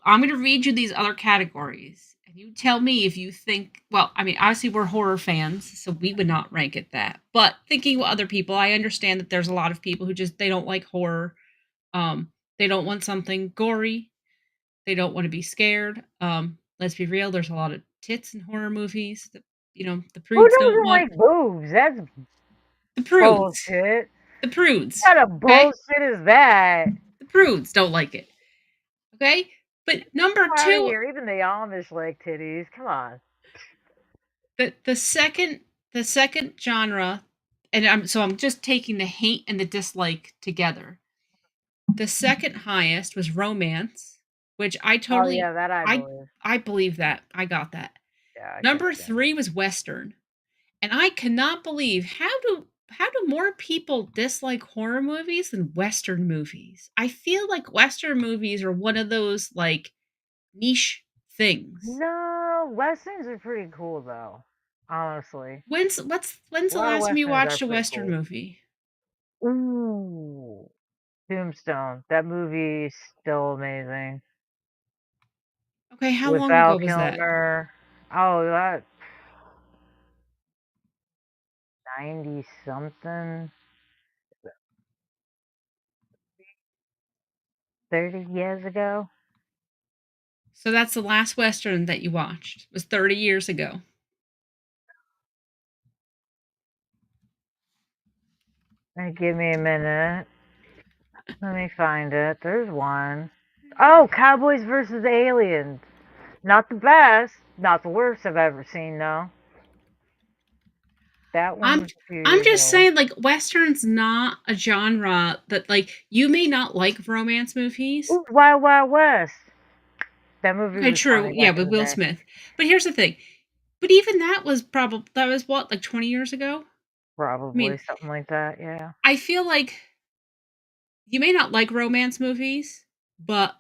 I'm going to read you these other categories, and you tell me if you think, well, I mean, obviously we're horror fans, so we would not rank it that. But thinking with other people, I understand that there's a lot of people who just they don't like horror. They don't want something gory. They don't want to be scared. Let's be real, there's a lot of tits in horror movies that the Who prudes don't doesn't want. like boobs? That's The prudes. bullshit. The prudes. What kind of Okay? bullshit is that? The prudes don't like it. Okay? But number Get out of 2, here. Even the Amish like titties. Come on. the second genre, and I'm just taking the hate and the dislike together. The second highest was romance, which Oh yeah, that I I believe. I believe that. I got that. Yeah, I can Number see that. 3 was western. And I cannot believe how do more people dislike horror movies than western movies? I feel like western movies are one of those like niche things. No, westerns are pretty cool though. honestly. When's A the lot of last time you westerns are watched a pretty Western cool. movie? Ooh, Tombstone. That movie's still amazing. Okay, how With long Val ago was that? Kilmer. Oh, that 90 something, 30 years ago. So that's the last Western that you watched. It was 30 years ago. Give me a minute. Let me find it. There's one. Oh, Cowboys versus Aliens. Not the best, not the worst I've ever seen, though. That one I'm was a few I'm years just old. saying like Western's not a genre that like you may not like romance movies. Ooh, Wild Wild West. That movie Okay, was true. funny Yeah, back in with the Will day. Smith. But here's the thing. But even that was what, like 20 years ago? I Probably mean, something like that, yeah. I feel like you may not like romance movies, but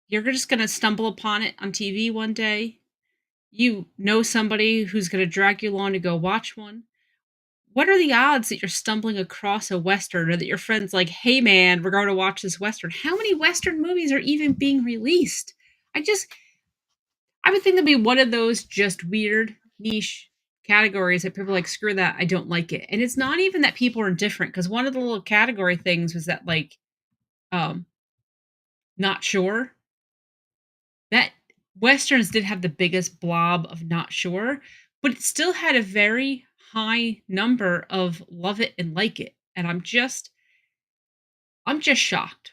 you're just going to stumble upon it on TV one day. You know somebody who's going to drag you along to go watch one. What are the odds that you're stumbling across a Western or that your friend's like, hey man, we're going to watch this Western? How many Western movies are even being released? I just, I would think that'd be one of those just weird niche categories that people are like, screw that, I don't like it. And it's not even that people are indifferent, because one of the little category things was that, like, um, not sure. That Westerns did have the biggest blob of not sure, but it still had a very high number of love it and like it. And I'm just shocked.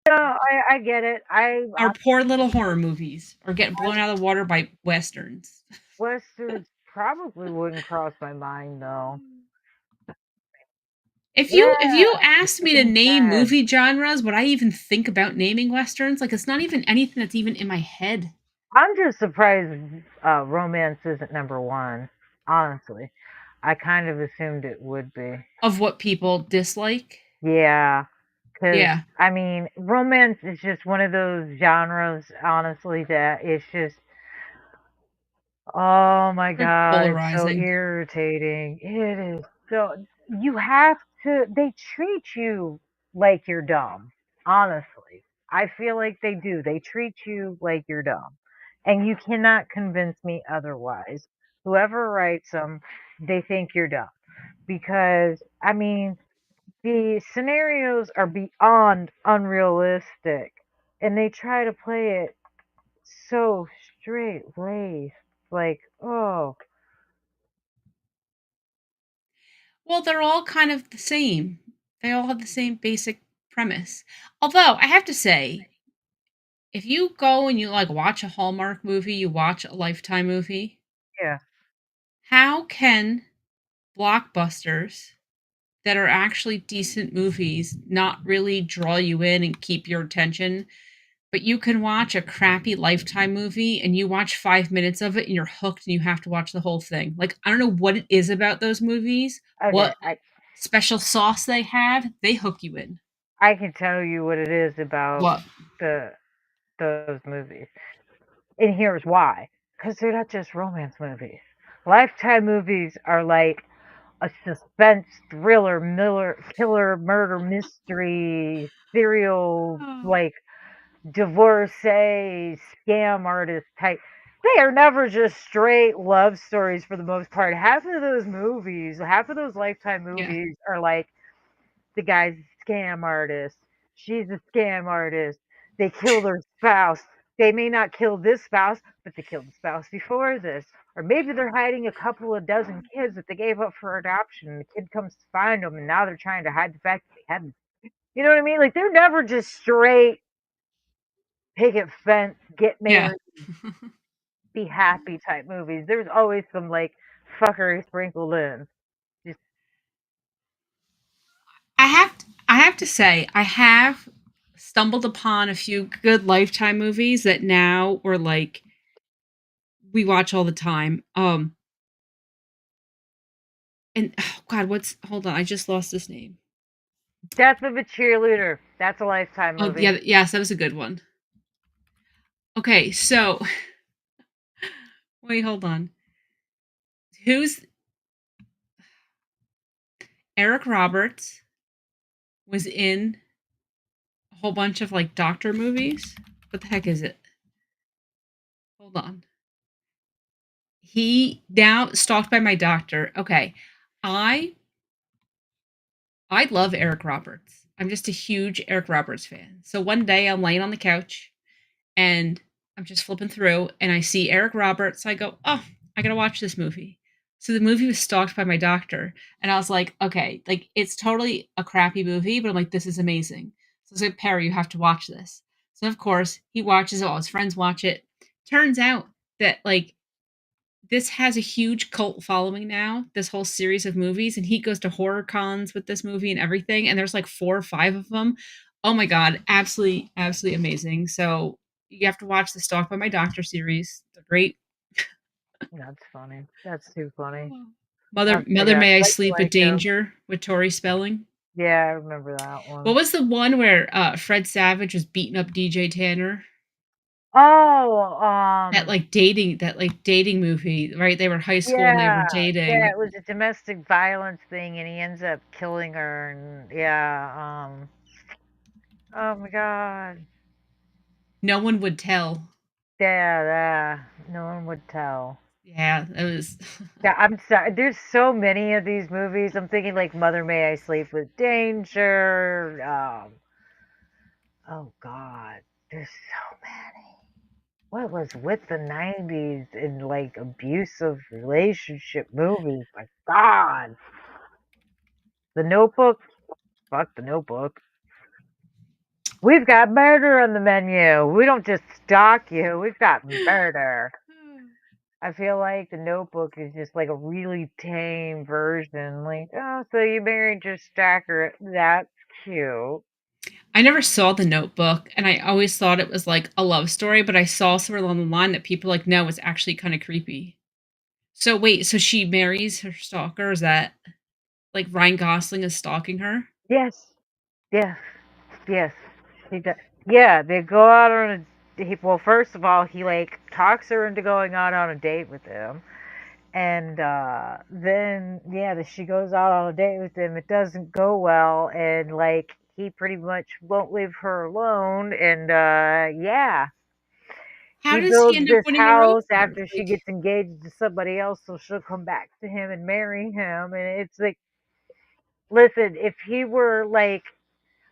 No, I get it. Our poor little horror movies are getting blown out of the water by Westerns. Westerns probably wouldn't cross my mind, though. If Yeah, you asked me to making me name sad. movie genres, would I even think about naming westerns? Like it's not even anything that's even in my head I'm just surprised romance isn't number one, honestly. I kind of assumed it would be. of what people dislike. Yeah, because, Yeah, I mean, romance is just one of those genres, honestly, that it's just, oh my very God, it's so polarizing. irritating. It is so, you have to, they treat you like you're dumb, honestly. I feel like they do. They treat you like you're dumb. And you cannot convince me otherwise. Whoever writes them, they think you're dumb. Because, I mean, the scenarios are beyond unrealistic. And they try to play it so straight laced. Like, oh, Well, they're all kind of the same. They all have the same basic premise. Although I have to say, if you go and you like watch a Hallmark movie, you watch a Lifetime movie, yeah. how can blockbusters that are actually decent movies not really draw you in and keep your attention? But you can watch a crappy Lifetime movie and you watch 5 minutes of it and you're hooked and you have to watch the whole thing. Like, I don't know what it is about those movies, Okay, what special sauce they have, they hook you in. I can tell you what it is about What? the those movies. And here's why. Because they're not just romance movies. Lifetime movies are like a suspense thriller, killer, murder, mystery, serial, Oh. like divorcee, scam artist type. They are never just straight love stories for the most part. Half of those Lifetime Yeah. movies are like the guy's a scam artist. She's a scam artist. They kill their spouse. They may not kill this spouse, but they killed the spouse before this. Or maybe they're hiding a couple of dozen kids that they gave up for adoption. And the kid comes to find them, and now they're trying to hide the fact that they hadn't. You know what I mean? Like they're never just straight picket fence, get Yeah. married, be happy type movies. There's always some like fuckery sprinkled in. Just I have to say, I have stumbled upon a few good Lifetime movies that now we're like we watch all the time. And oh God, what's hold on, I just lost his name. Death of a Cheerleader. That's a Lifetime Oh movie. yeah, yes, that was a good one. Okay, so Wait, hold on. Who's Eric Roberts was in a whole bunch of like doctor movies? What the heck is it? Hold on. He now stalked by my doctor. Okay. I I love Eric Roberts. I'm just a huge Eric Roberts fan. So one day I'm laying on the couch and I'm just flipping through and I see Eric Roberts. I go, "Oh, I got to watch this movie." So the movie was stalked by my doctor and I was like, "Okay, like it's totally a crappy movie, but I'm like this is amazing." So I was like, "Perry, you have to watch this." So of course, he watches it, all his friends watch it. Turns out that like this has a huge cult following now, this whole series of movies, and he goes to horror cons with this movie and everything, and there's like 4 or 5 of them. Oh my god, absolutely, absolutely amazing. So, you have to watch the Stalked by My Doctor series. They're great. That's funny. That's too funny. I Mother forgot. May I I do Sleep with like him. Danger with Tori Spelling. Yeah, I remember that What one. was the one where, Fred Savage was beating up DJ Tanner? Oh, That, like, dating movie, right? They were in high school and they were yeah, yeah, dating. it was a domestic violence thing, and he ends up killing her, and yeah, oh my god, No one would tell. yeah, yeah, no one would tell. Yeah, it was Yeah, I'm sorry. There's so many of these movies. I'm thinking like Mother May I Sleep with Danger. Oh God, there's so many. What was with the 90s in like abusive relationship movies? My God, The Notebook. Fuck The Notebook. We've got murder on the menu. We don't just stalk you. We've got murder. I feel like The Notebook is just like a really tame version. Like, oh, so you married your stacker. That's cute. I never saw The Notebook, and I always thought it was, like, a love story, but I saw somewhere along the line that people like, "No, it's actually kinda creepy." So wait, so she marries her stalker? Is that like, Ryan Gosling is stalking her? Yes, yes, yes. He does. Yeah, they go out on well, first of all, he like talks her into going out on a date with him. And then yeah, she goes out on a date with him. It doesn't go well, and like he pretty much won't leave her alone. And yeah, How he does he builds end up this winning a house rose? after she Like gets engaged to somebody else, so she'll come back to him and marry him. And it's like, listen, if he were like,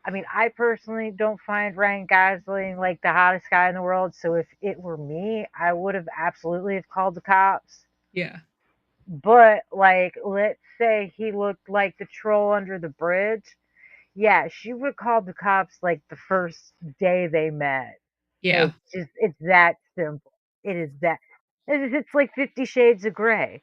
I mean, I personally don't find Ryan Gosling like the hottest guy in the world. So if it were me, I would have absolutely have called the cops. yeah, But like, let's say he looked like the troll under the bridge. Yeah, she would call the cops like the first day they met. yeah. It's just, it's that simple. It is that. It's like 50 Shades of Grey.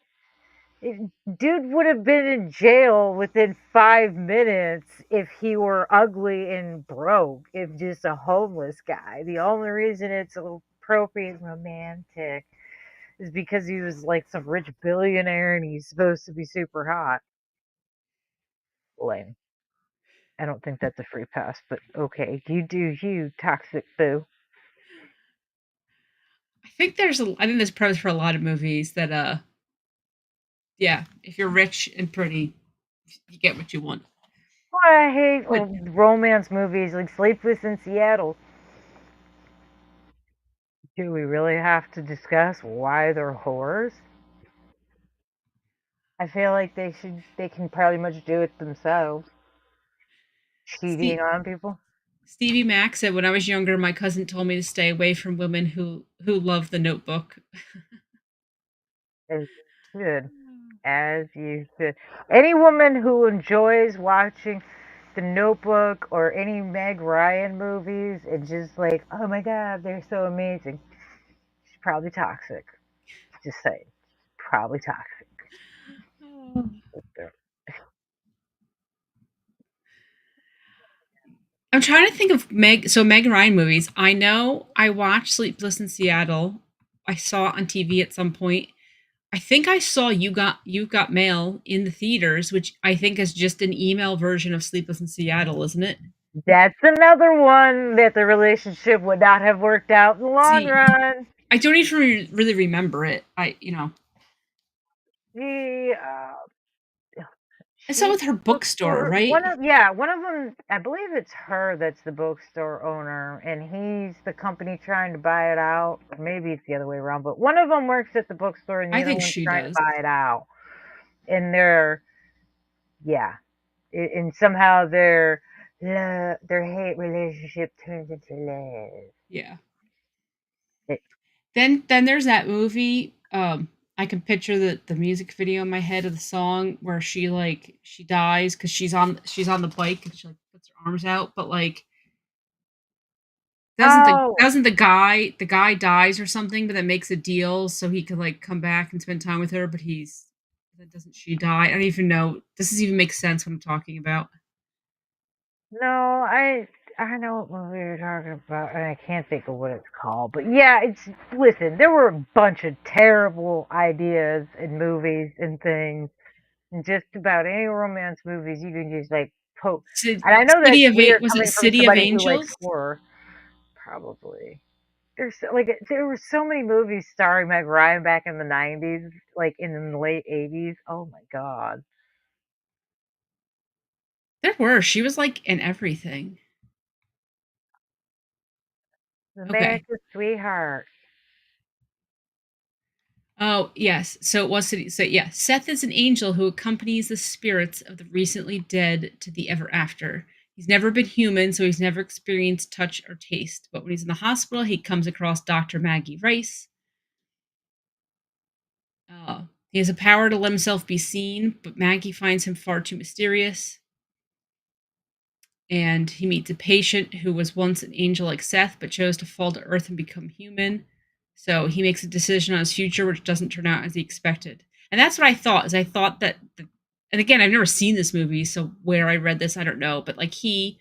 Dude would have been in jail within 5 minutes if he were ugly and broke, if just a homeless guy. The only reason it's appropriate and romantic is because he was like some rich billionaire and he's supposed to be super hot. Lame. I don't think that's a free pass, but okay. You do you, toxic boo. I think there's pros for a lot of movies that, yeah, if you're rich and pretty, you get what you want. Oh, I hate But romance movies like Sleepless in Seattle. Do we really have to discuss why they're whores? I feel like they can pretty much do it themselves. Cheating Steve on people. Stevie Mack said, "When I was younger, my cousin told me to stay away from women who love The Notebook." As you should. As you should. Any woman who enjoys watching The Notebook or any Meg Ryan movies and just like, oh my god, they're so amazing. She's probably toxic. Just saying. Probably toxic. I'm trying to think of Meg Ryan movies. I know I watched Sleepless in Seattle. I saw it on TV at some point. I think I saw You Got Mail in the theaters, which I think is just an email version of Sleepless in Seattle, isn't it? That's another one that the relationship would not have worked out in the long See, run. I don't even really remember it. She, It's all she's with her the bookstore, bookstore. right? One of them. I believe it's her that's the bookstore owner, and he's the company trying to buy it out. Or maybe it's the other way around. But one of them works at the bookstore, and the I other think one's she trying to does. buy it out. And yeah, and somehow their hate relationship turns into love. Yeah. It, Then there's that movie. I can picture the music video in my head of the song where she dies because she's on the bike and she like puts her arms out, but like oh doesn't the guy dies or something, but then makes a deal so he could like come back and spend time with her, but he's then doesn't she die? I don't even know. Does this even make sense what I'm talking about? no, I know what movie you're talking about, and I can't think of what it's called. But yeah, it's listen. There were a bunch of terrible ideas in movies and things, and just about any romance movies you can just like poke. And I know that's weird Was it coming from City of somebody who likes Angels? horror. Probably. There were so many movies starring Meg Ryan back in the '90s, like in the late '80s. Oh my god, There were. She was like in everything. Okay. America's Sweetheart. Oh, yes. So it was City. So yeah, Seth is an angel who accompanies the spirits of the recently dead to the ever after. He's never been human, so he's never experienced touch or taste. But when he's in the hospital, he comes across Dr. Maggie Rice. He has a power to let himself be seen, but Maggie finds him far too mysterious. And he meets a patient who was once an angel like Seth, but chose to fall to earth and become human. So he makes a decision on his future, which doesn't turn out as he expected. And that's what I thought. Is I thought that, and again, I've never seen this movie, so where I read this, I don't know. But like he's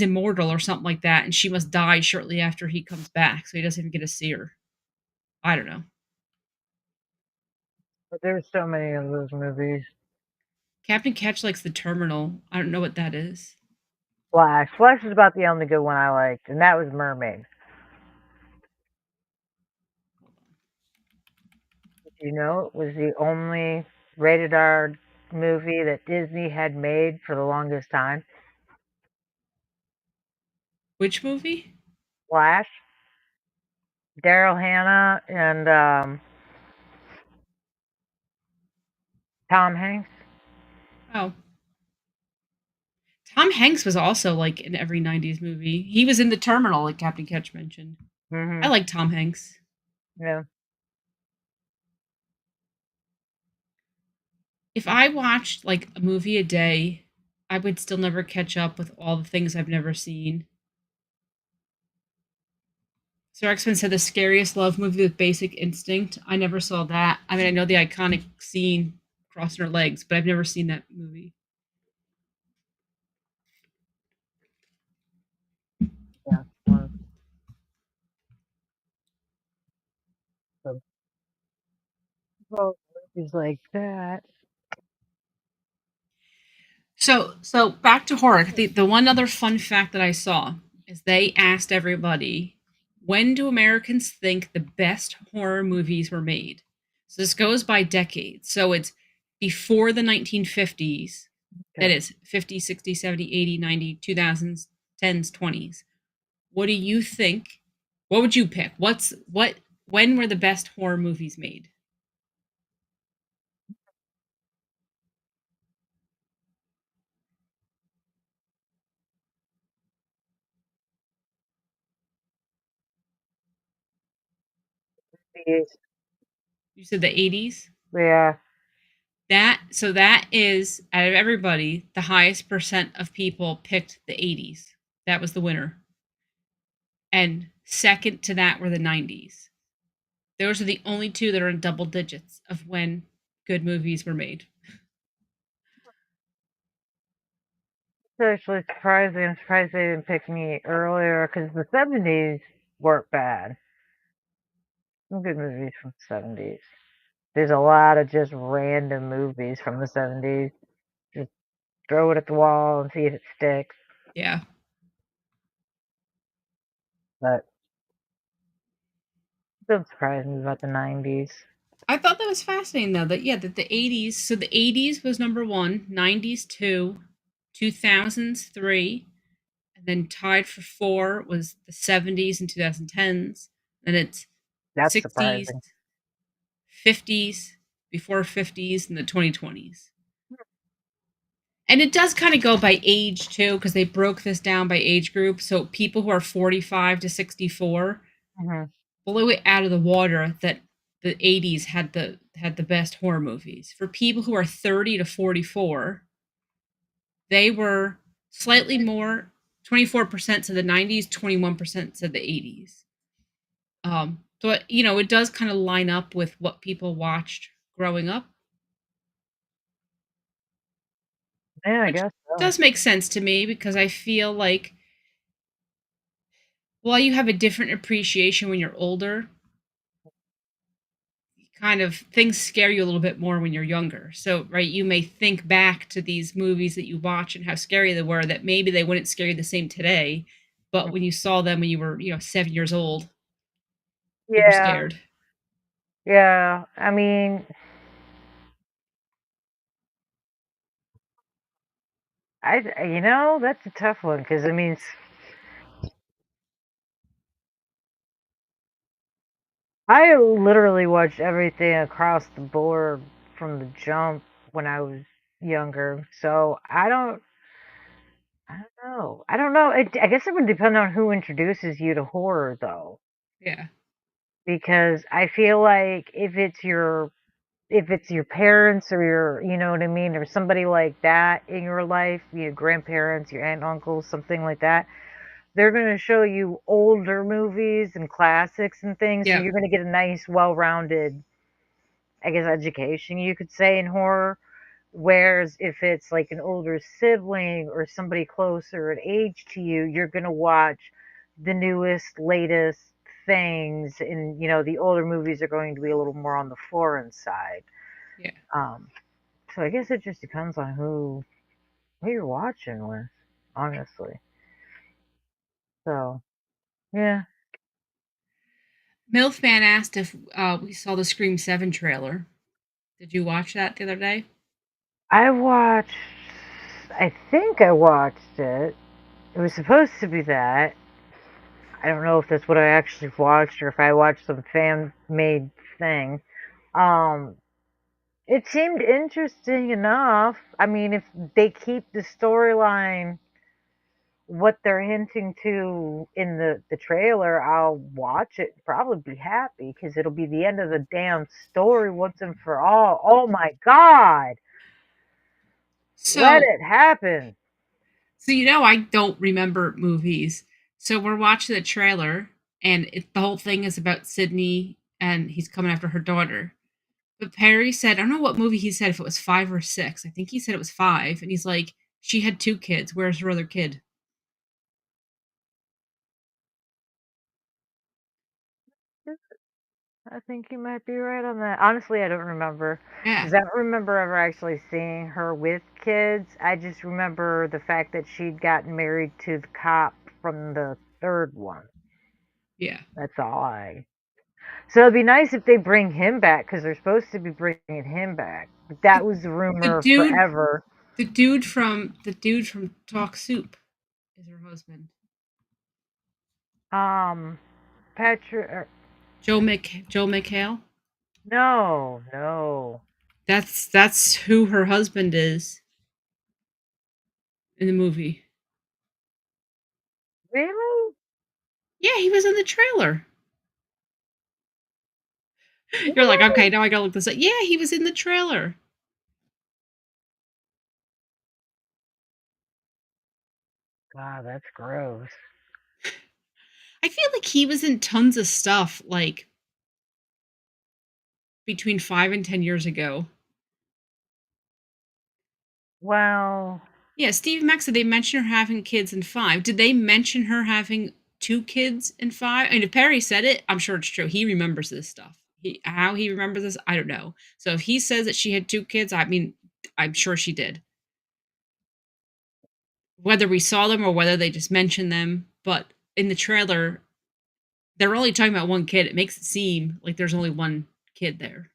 immortal or something like that, and she must die shortly after he comes back, so he doesn't even get to see her. I don't know. But there's so many of those movies. Captain Catch likes the Terminal. I don't know what that is. Flash. Flash is about the only good one I liked, and that was Mermaid. Did you know it was the only rated R movie that Disney had made for the longest time? Which movie? Flash. Daryl Hannah and Tom Hanks. Oh, Tom Hanks was also like in every '90s movie. He was in the Terminal, like Captain Catch mentioned. I Mhm. like Tom Hanks. Yeah. If I watched like a movie a day, I would still never catch up with all the things I've never seen. Sir X-Men said the scariest love movie with Basic Instinct. I never saw that. I mean, I know the iconic scene crossing her legs, but I've never seen that movie. Yeah. One of the movies like that. So back to horror. The one other fun fact that I saw is they asked everybody, when do Americans think the best horror movies were made? So this goes by decades. So it's before the 1950s, that Okay. is 50, 60, 70, 80, 90, 2000s, 10s, 20s. What do you think? What would you pick? When were the best horror movies made? Yes. You said the 80s? Yeah. That is out of everybody, the highest percent of people picked the 80s. That was the winner. And second to that were the 90s. Those are the only two that are in double digits of when good movies were made. It's actually surprising. I'm surprised they didn't pick me earlier because the '70s weren't bad. Some good movies from the '70s. There's a lot of just random movies from the '70s. Just throw it at the wall and see if it sticks. Yeah. But Don't surprise me about the 90s. I thought that was fascinating though, that yeah, that the 80s, so the 80s was number 1, 90s 2, 2000s 3, and then tied for 4 was the 70s and 2010s. Then it's That's 60s, surprising. 50s, before 50s, and the 2020s. And it does kind of go by age too, because they broke this down by age group. So people who are 45 to 64 Hmm. blew it out of the water that the 80s had the best horror movies. For people who are 30 to 44, they were slightly more. 24% said the 90s, 21% said the 80s. So it does kind of line up with what people watched growing up, Yeah, I which guess so. does make sense to me because I feel like while you have a different appreciation when you're older, kind of things scare you a little bit more when you're younger. So, right, you may think back to these movies that you watch and how scary they were, that maybe they wouldn't scare you the same today, but when you saw them when you were, 7 years old, you were Yeah, scared. yeah. I mean, that's a tough one because I mean, I literally watched everything across the board from the jump when I was younger. So I don't know. I don't know. I guess it would depend on who introduces you to horror, though, Yeah. because I feel like if it's your parents or you know what I mean, or somebody like that in your life, your grandparents, your aunt, uncles, something like that, they're going to show you older movies and classics and things, so Yeah. you're going to get a nice, well-rounded, I guess, education, you could say, in horror. Whereas if it's like an older sibling or somebody closer in age to you, you're going to watch the newest, latest things, and the older movies are going to be a little more on the foreign side. Yeah. Um, so I guess it just depends on who you're watching with, honestly. So yeah, Milfman asked if we saw the Scream 7 trailer. Did you watch that the other day? I watched. I think I watched it. It was supposed to be that. I don't know if that's what I actually watched or if I watched some fan made thing. Um, it seemed interesting enough. I mean, if they keep the storyline what they're hinting to in the trailer, I'll watch it and probably be happy because it'll be the end of the damn story once and for all. Oh my god, let So, it happen. I don't remember movies. So we're watching the trailer, and the whole thing is about Sydney, and he's coming after her daughter. But Perry said, I don't know what movie he said, if it was 5 or 6. I think he said it was 5. And he's like, she had 2 kids. Where's her other kid? I think you might be right on that. Honestly, I don't remember Yeah. because I don't remember ever actually seeing her with kids. I just remember the fact that she'd gotten married to the cop from the third one. Yeah. That's all I. So it'd be nice if they bring him back because they're supposed to be bringing him back. But The, that was the the rumor dude forever. the dude from Talk Soup is her husband. Um, Petra. Joe McHale. No, no. That's who her husband is in the movie. Really? Yeah, he was in the trailer. You're like, What? okay, now I gotta look this up. Yeah, he was in the trailer. God, that's gross. I feel like he was in tons of stuff like between 5 and 10 years ago. Well, Yeah, Steve Mack said they mentioned her having kids in 5. Did they mention her having 2 kids in 5? I mean, if Perry said it, I'm sure it's true. He remembers this stuff. How he remembers this, I don't know. So if he says that she had 2 kids, I mean, I'm sure she did. Whether we saw them or whether they just mentioned them, but in the trailer, they're only talking about one kid. It makes it seem like there's only one kid there.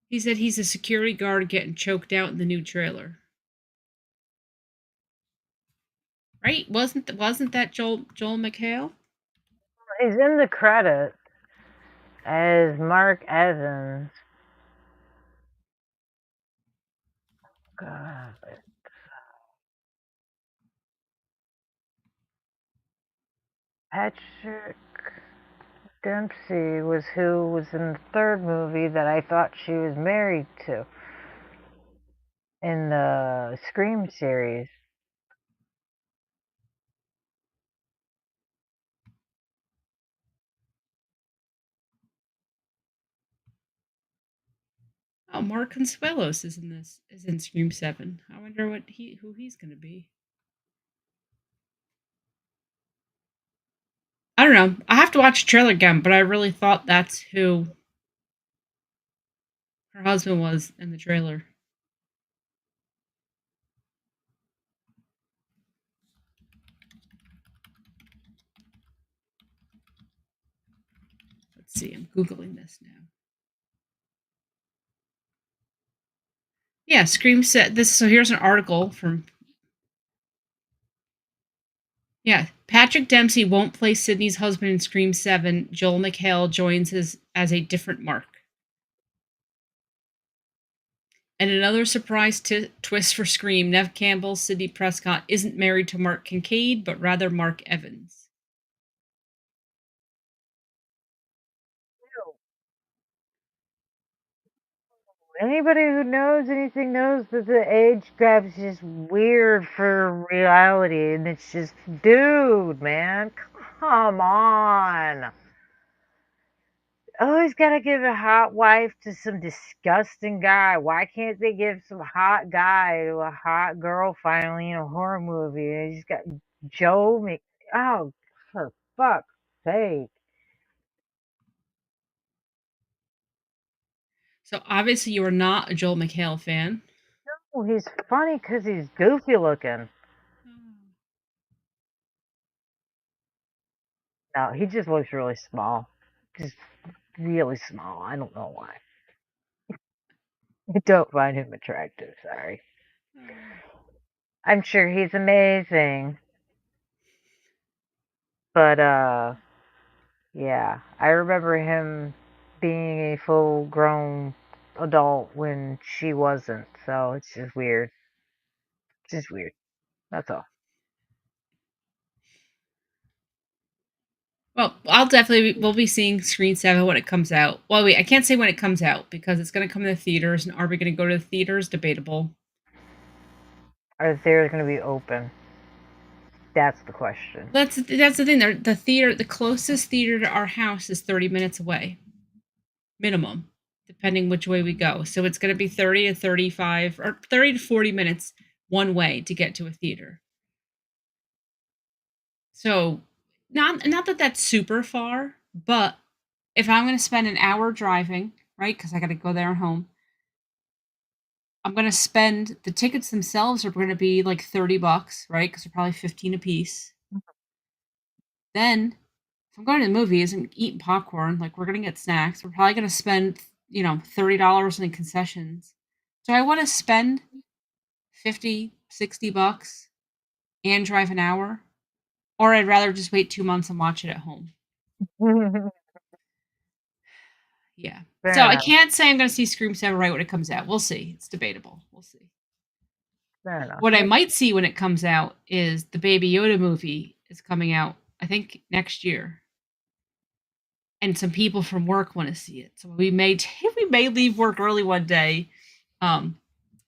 He said he's a security guard getting choked out in the new trailer. Right? Wasn't that Joel McHale? He's in the credits as Mark Evans. God. Patrick Dempsey was who was in the third movie that I thought she was married to in the Scream series. Oh, Mark Consuelos is in this. Is in Scream 7. I wonder who he's going to be. I don't know. I have to watch the trailer again, but I really thought that's who her husband was in the trailer. Let's see. I'm Googling this now. Yeah, Scream said this. So here's an article from. Yeah, Patrick Dempsey won't play Sydney's husband in Scream 7. Joel McHale joins as a different Mark. And another surprise twist for Scream, Nev Campbell, Sidney Prescott, isn't married to Mark Kincaid, but rather Mark Evans. Anybody who knows anything knows that the age gap's just weird for reality, and it's just, dude, man, come on. Always gotta give a hot wife to some disgusting guy. Why can't they give some hot guy to a hot girl finally in a horror movie? They just got Joe Mc. Oh, for fuck's sake. So obviously you are not a Joel McHale fan. Oh, he's funny because he's goofy looking. No, he just looks really small. Just really small. I don't know why. I don't find him attractive, sorry. I'm sure he's amazing. But yeah, I remember him being a full grown adult when she wasn't, so it's just weird. Just weird. That's all. Well, we'll be seeing Screen 7 when it comes out. Well, wait, I can't say when it comes out because it's going to come to the theaters, and are we going to go to the theaters? Debatable. Are the theaters going to be open? That's the question. That's the thing. The closest theater to our house is 30 minutes away, minimum, depending which way we go. So it's going to be 30 to 35 or 30 to 40 minutes one way to get to a theater. So not that that's super far, but if I'm going to spend an hour driving, right? Because I got to go there and home. I'm going to spend the tickets themselves are going to be like $30, right? Because they're probably 15 a piece. Then, if I'm going to the movies and eating popcorn, like we're going to get snacks, we're probably going to spend, $30 in concessions. Do I want to spend 50, $60 and drive an hour? Or I'd rather just wait 2 months and watch it at home. Yeah. Fair So I enough. can't say I'm going to see Scream 7 right when it comes out. We'll see. It's debatable. We'll see. Fair enough. What I might see when it comes out is the Baby Yoda movie is coming out, I think, next year. And some people from work want to see it. So we may leave work early one day. And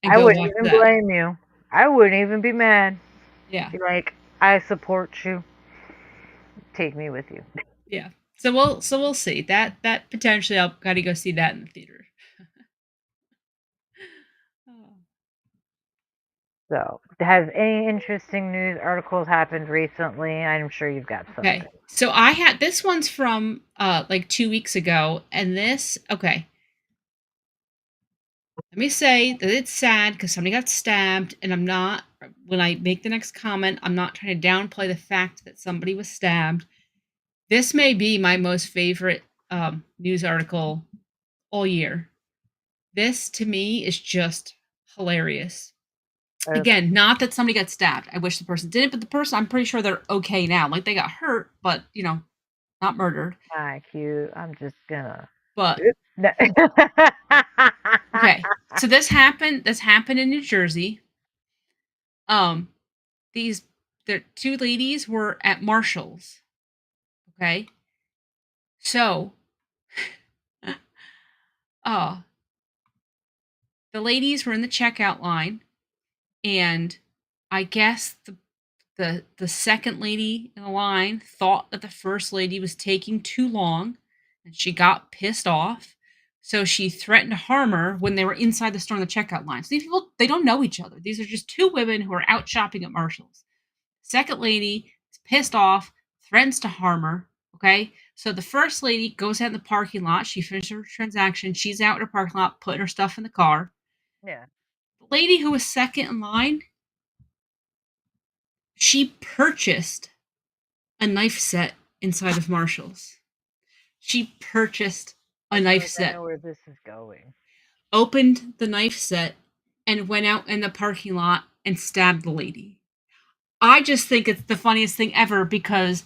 I go wouldn't watch even that. blame you. I wouldn't even be mad. Yeah. Be like, I support you. Take me with you. Yeah. So we'll see. That potentially I'll gotta go see that in the theater. So, has any interesting news articles happened recently? I'm sure you've got something. Okay. So I had this one's from like 2 weeks ago, and this Let me say that it's sad because somebody got stabbed, and I'm not, when I make the next comment, I'm not trying to downplay the fact that somebody was stabbed. This may be my most favorite news article all year. This to me is just hilarious. That's Again, not that somebody got stabbed. I wish the person didn't, but the person, I'm pretty sure they're okay now. Like they got hurt, but not murdered. not cute. I'm just gonna. But Oop. No. okay, so this happened. This happened in New Jersey. Um, these the two ladies were at Marshall's. Okay, so uh, the ladies were in the checkout line, and I guess the second lady in the line thought that the first lady was taking too long, and she got pissed off. So she threatened to harm her when they were inside the store in the checkout line. So these people, they don't know each other. These are just two women who are out shopping at Marshall's. Second lady is pissed off, threatens to harm her. Okay. So the first lady goes out in the parking lot. She finished her transaction. She's out in her parking lot, putting her stuff in the car. Yeah. The lady who was second in line, she purchased a knife set inside of Marshall's. She purchased a I feel knife like I set, know where this is going. opened the knife set, and went out in the parking lot and stabbed the lady. I just think it's the funniest thing ever because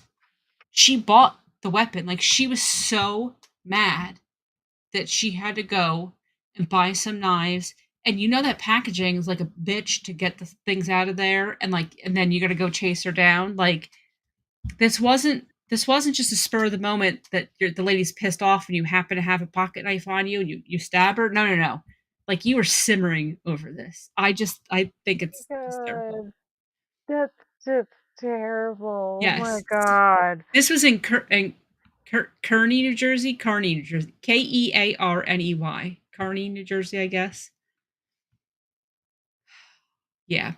she bought the weapon. Like she was so mad that she had to go and buy some knives. And you know that packaging is like a bitch to get the things out of there, and then you got to go chase her down. Like this wasn't just a spur of the moment that the lady's pissed off and you happen to have a pocket knife on you and you stab her. No, no, no. Like you were simmering over this. I think it's hysterical. God, that's just terrible. Oh my Yes. God. This was in Kearney, New Jersey. Kearney, New Jersey. Kearney. Kearney, New Jersey, I guess. Yeah.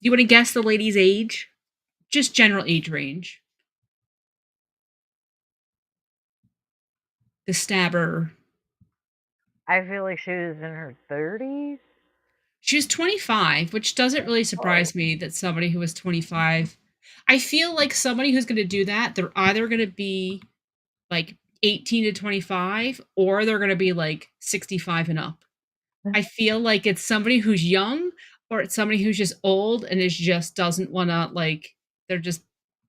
You want to guess the lady's age? Just general age range. The stabber. I feel like she was in her 30s. She was 25, which doesn't really Oh, surprise me that somebody who was 25. I feel like somebody who's going to do that, they're either going to be like 18 to 25 or they're going to be like 65 and up. I feel like it's somebody who's young or it's somebody who's just old and is just doesn't want to like they're just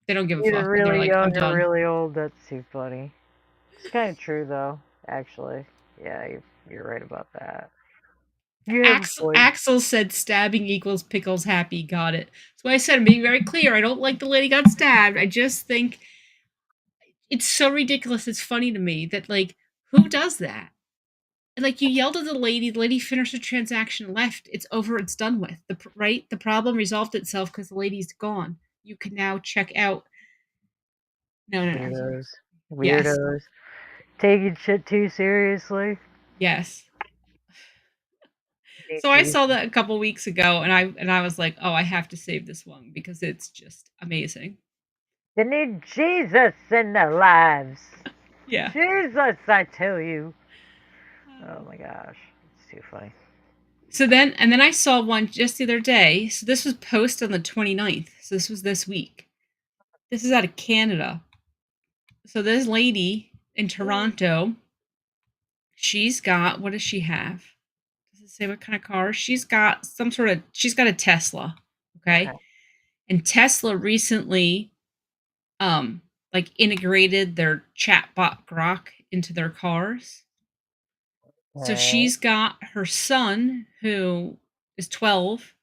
they don't give a either fuck and they're really like I'm young or done. really old. That's too funny. It's kind of true, though, actually. Yeah, you're right about that. You have a point. Axel said stabbing equals pickles happy. Got it. That's why I said I'm being very clear. I don't like the lady got stabbed. I just think it's so ridiculous. It's funny to me that like who does that? Like you yelled at the lady finished the transaction, left. It's over. It's done with. The problem resolved itself because the lady's gone. You can now check out. No, no, no. Weirdos. Yes, Weirdos. Taking shit too seriously. yes. Need So I Jesus. saw that a couple weeks ago, and I was like, oh, I have to save this one because it's just amazing. They need Jesus in their lives. Yeah. Jesus, I tell you. Oh Uh, my gosh. It's too funny. and then I saw one just the other day. So this was posted on the 29th. So this was this week. This is out of Canada. So this lady in Toronto, she's got, what does she have? Does it say what kind of car? She's got a Tesla. Okay. Okay. And Tesla recently like integrated their chatbot Grok into their cars. So Okay. she's got her son who is 12,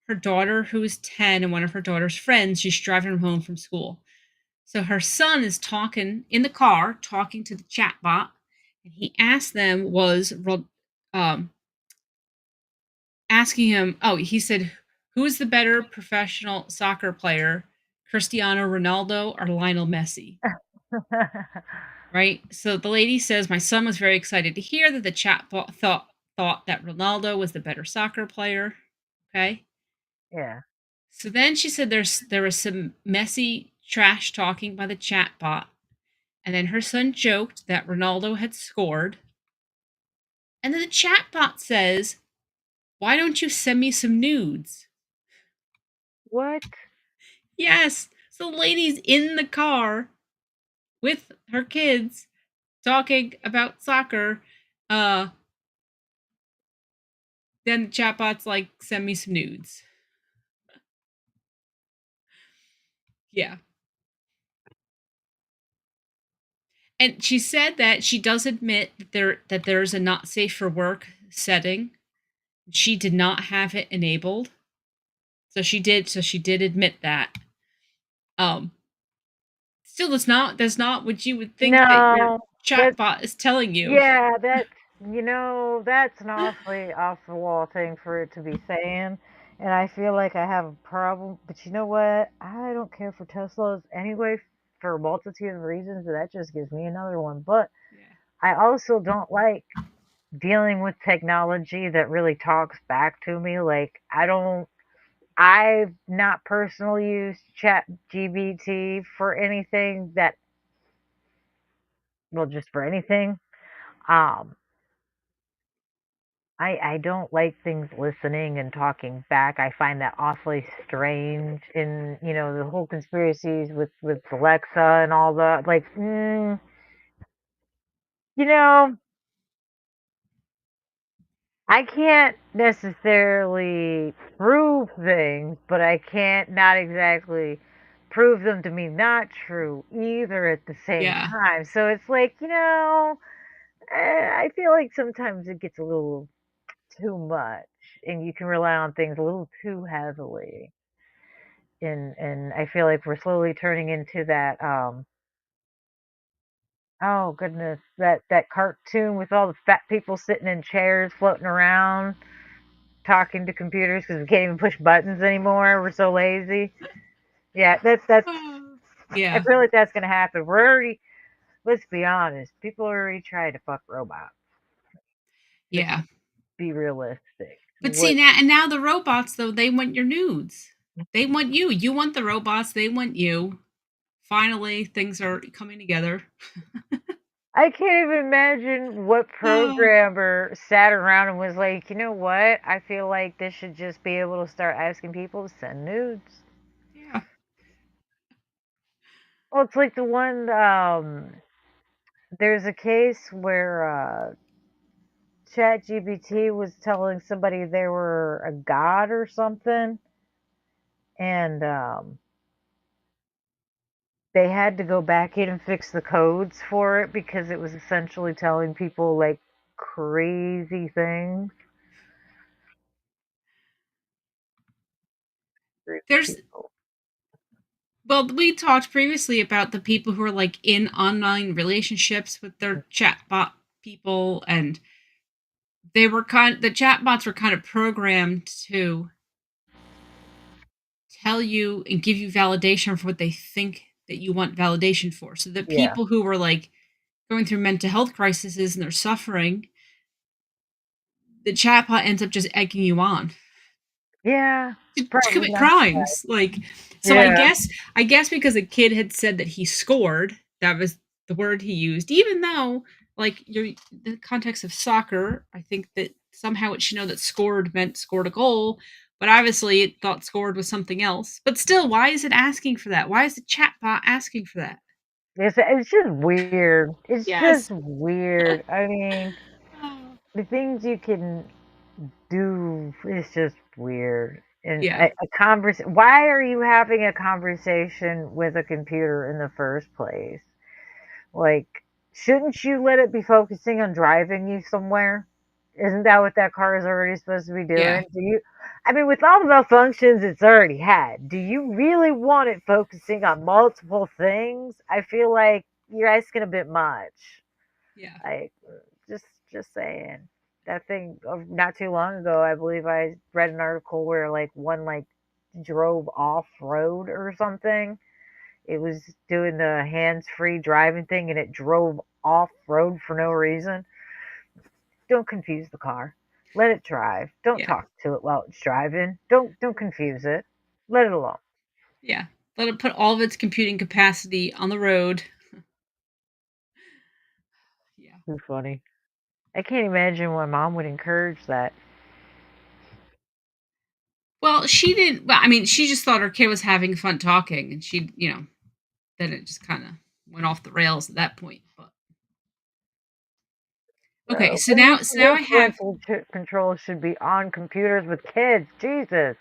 her daughter who is 10, and one of her daughter's friends. She's driving them home from school. So her son is talking in the car, talking to the chatbot, and he asked them um, asking him, oh, he said, who is the better professional soccer player, Cristiano Ronaldo or Lionel Messi? Right? So the lady says, my son was very excited to hear that the chatbot thought that Ronaldo was the better soccer player. Okay. Yeah. So then she said there was some messy trash talking by the chatbot, and then her son joked that Ronaldo had scored, and then the chatbot says Why don't you send me some nudes? What? Yes. So the lady's in the car with her kids talking about soccer. Uh then the chatbot's like, send me some nudes. Yeah. And she said that she does admit that there's a not safe for work setting. She did not have it enabled. So she did admit that. Um Still that's not what you would think that your No, that's chatbot is telling you. yeah, that's an awfully off the wall thing for it to be saying. And I feel like I have a problem. But you know what? I don't care for Teslas anyway for a multitude of reasons. And that just gives me another one. But Yeah. I also don't like dealing with technology that really talks back to me. Like, I've not personally used Chat GBT for anything that, well, just for anything. Um, I don't like things listening and talking back. I find that awfully strange in, the whole conspiracies with Alexa and all the like, you know, I can't necessarily prove things, but I can't not exactly prove them to be not true either at the same Yeah. time. So it's like, I feel like sometimes it gets a little too much and you can rely on things a little too heavily. And I feel like we're slowly turning into that oh goodness, that cartoon with all the fat people sitting in chairs floating around talking to computers because we can't even push buttons anymore. We're so lazy. Yeah, that's I Yeah. feel like that's gonna happen. We're already let's be honest, people are already trying to fuck robots. Let's Yeah. be realistic. But see What now the robots though, they want your nudes. They want you. You want the robots, they want you. Finally, things are coming together. I can't even imagine what Uh, programmer sat around and was like, you know what? I feel like this should just be able to start asking people to send nudes. yeah. Well, it's like the one, there's a case where ChatGPT was telling somebody they were a god or something, and they had to go back in and fix the codes for it because it was essentially telling people like crazy things. Group of There's people. well, we talked previously about the people who are like in online relationships with their chatbot people, and the chatbots were kind of programmed to tell you and give you validation for what they think that you want validation for. So the Yeah. people who were like going through mental health crises and they're suffering, the chatbot ends up just egging you on Yeah. to Probably commit not. crimes. Like, so I Yeah. guess I guess because a kid had said that he scored, that was the word he used. Even though, like, you're the context of soccer, I think that somehow it should know that scored meant scored a goal. But obviously, it thought scored was something else. But still, why is it asking for that? Why is the chatbot asking for that? It's just weird. It's just Yes. weird. I mean, Oh, the things you can do is just weird. And yeah. why are you having a conversation with a computer in the first place? Like, shouldn't you let it be focusing on driving you somewhere? Isn't that what that car is already supposed to be Yeah. doing? I mean, with all the malfunctions it's already had, do you really want it focusing on multiple things? I feel like you're asking a bit much. Yeah. Like, just, just saying. That thing, not too long ago, I believe I read an article where, like, one, like, drove off road or something. It was doing the hands-free driving thing and it drove off-road for no reason. Don't confuse the car. Let it drive. Don't Yeah. talk to it while it's driving. Don't confuse it. Let it alone. Yeah. Let it put all of its computing capacity on the road. Yeah. Too funny. I can't imagine why mom would encourage that. Well, she didn't. Well, I mean, she just thought her kid was having fun talking, and she, then it just kind of went off the rails at that point. But okay, So, so but now, I have. parental control should be on computers with kids. Jesus.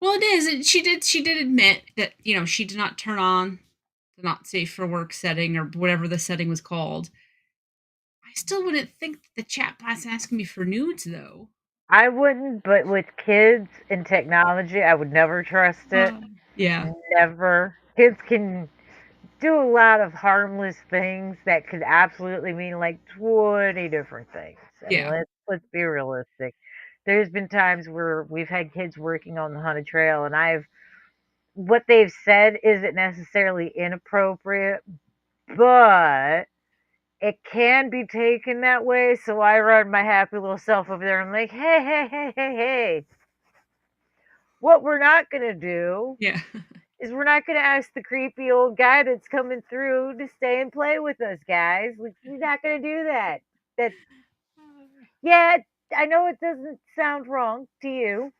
Well, it is. And she did admit that she did not turn on the not safe for work setting or whatever the setting was called. I still wouldn't think that the chat bot's asking me for nudes though. I wouldn't, but with kids and technology, I would never trust it. Yeah, Never. Kids can do a lot of harmless things that could absolutely mean like 20 different things. I mean, yeah, let's be realistic. There's been times where we've had kids working on the haunted trail, and I've what they've said isn't necessarily inappropriate, but it can be taken that way. So I run my happy little self over there. I'm like, hey, hey, hey, hey, hey. What we're not gonna do yeah, is we're not gonna ask the creepy old guy that's coming through to stay and play with us, guys. We're not gonna do that. That's yeah. I know it doesn't sound wrong to you.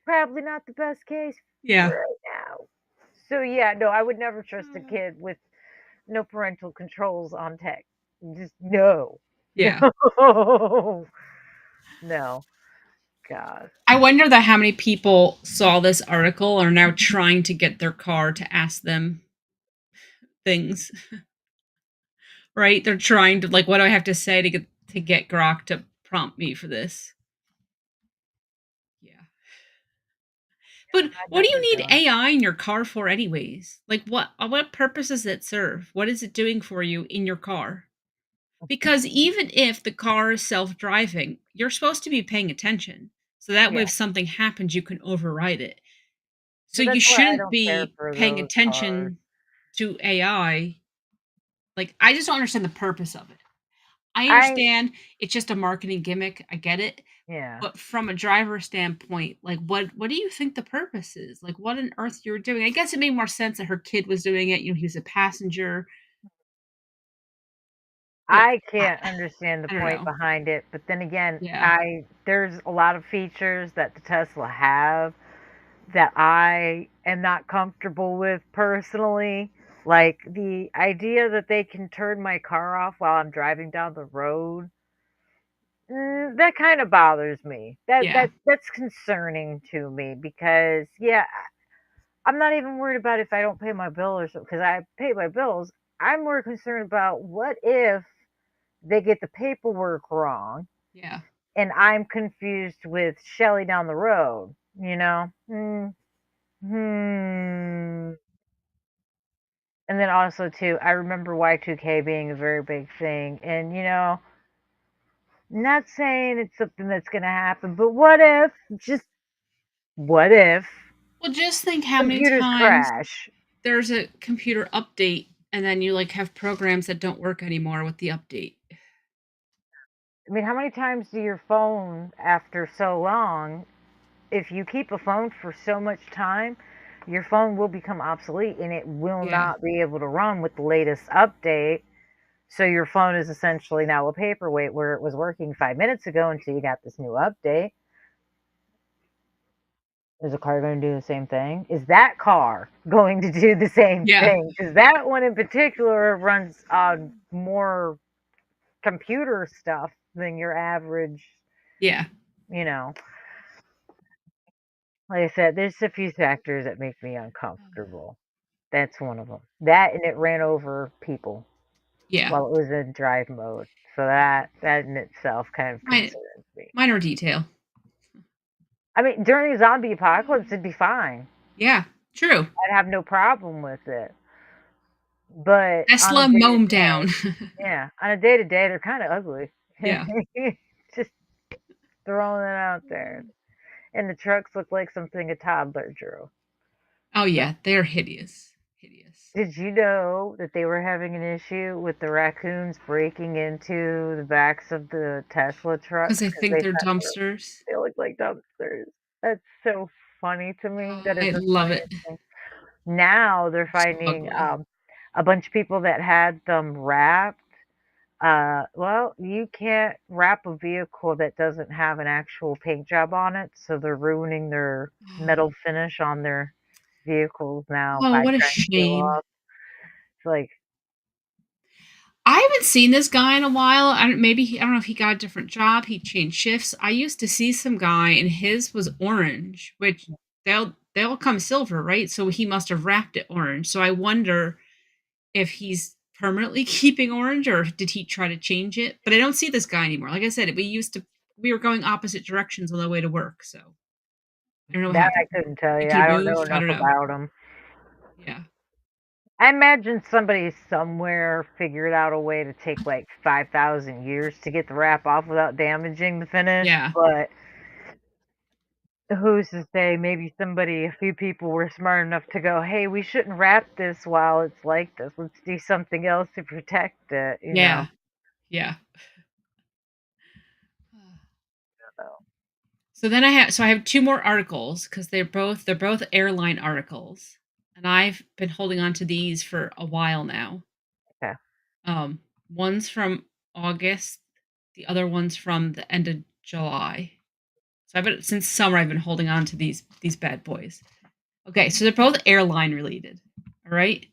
Probably not the best case yeah, right now. So yeah, no, I would never trust a kid with no parental controls on tech. Just no. yeah. No. No. God. I wonder that how many people saw this article are now trying to get their car to ask them things, right? They're trying to like, what do I have to say to get Grok to prompt me for this? Yeah. But I what know do you they're need doing. AI in your car for anyways? Like what purpose does it serve? What is it doing for you in your car? Because even if the car is self-driving, you're supposed to be paying attention. So that way Yeah. if something happens, you can override it. So But you that's why I shouldn't don't care be for paying those cars. attention to AI. Like I just don't understand the purpose of it. I I understand it's just a marketing gimmick. I get it. yeah. But from a driver standpoint, like what do you think the purpose is? Like what on earth you were doing? I guess it made more sense that her kid was doing it. He was a passenger, but I can't understand the I don't point know. behind it, but then again, Yeah. I there's a lot of features that the Tesla have that I am not comfortable with personally. Like the idea that they can turn my car off while I'm driving down the road. That kind of bothers me. Yeah. That's concerning to me because yeah, I'm not even worried about if I don't pay my bill or so because I pay my bills. I'm more concerned about what if they get the paperwork wrong Yeah. and I'm confused with Shelly down the road, you know? Hmm. And then also too, I remember Y2K being a very big thing, and not saying it's something that's gonna happen, but what if? Just what if Well, just think how many computers times crash? there's a computer update and then you like have programs that don't work anymore with the update. I mean, how many times do your phone, after so long, if you keep a phone for so much time, your phone will become obsolete and it will Yeah. not be able to run with the latest update. So your phone is essentially now a paperweight where it was working 5 minutes ago until you got this new update. Is a car going to do the same thing? Is that car going to do the same Yeah. thing? Because that one in particular runs on more computer stuff than your average, Yeah. you know. Like I said, there's a few factors that make me uncomfortable. That's one of them. That and it ran over people Yeah. while it was in drive mode. So that in itself kind of Minor, concerns me. minor detail. I mean, during a zombie apocalypse, it'd be fine. Yeah. True. I'd have no problem with it. But on a Tesla day to mow 'em day, down. yeah, on a day to day, they're kind of ugly. Yeah. Just throwing it out there. And the trucks look like something a toddler drew. Oh So, yeah, they're hideous. Hideous. did you know that they were having an issue with the raccoons breaking into the backs of the Tesla Because trucks I because think they they're thought dumpsters. they looked like dumpsters? That's so funny to me. That is I the love it. funniest thing. Now they're So finding ugly. a bunch of people that had them wrapped. Well, you can't wrap a vehicle that doesn't have an actual paint job on it, so they're ruining their metal finish on their vehicles now Oh, by what a trying to show shame. off. It's like, I haven't seen this guy in a while. I don't know if he got a different job. He changed shifts. I used to see some guy, and his was orange, which they'll come silver, right? So he must have wrapped it orange. So I wonder if he's permanently keeping orange, or did he try to change it? But I don't see this guy anymore. Like I said, we were going opposite directions on the way to work. So I don't know what that I happened. couldn't tell He you. could I have don't know moved. I enough don't know. about them. Yeah, I imagine somebody somewhere figured out a way to take like 5,000 years to get the wrap off without damaging the finish, yeah, but who's to say maybe a few people were smart enough to go, hey, we shouldn't wrap this while it's like this. Let's do something else to protect it, you know? yeah, yeah. So, So I have two more articles because they're both airline articles, and I've been holding on to these for a while now. okay. One's from August, the other one's from the end of July. So I've been since summer. I've been holding on to these bad boys. Okay, so they're both airline related. All right,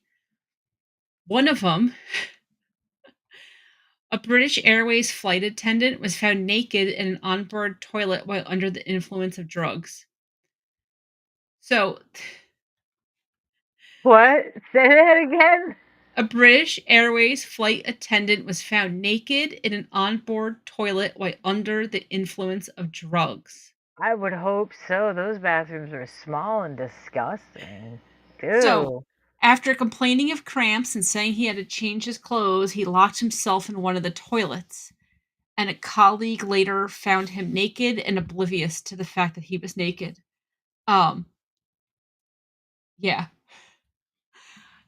one of them, a British Airways flight attendant, was found naked in an onboard toilet while under the influence of drugs. So What? Say that again? a British Airways flight attendant was found naked in an onboard toilet while under the influence of drugs. I would hope so. Those bathrooms are small and disgusting. So, Ew. after complaining of cramps and saying he had to change his clothes, he locked himself in one of the toilets. And a colleague later found him naked and oblivious to the fact that he was naked. Um, yeah.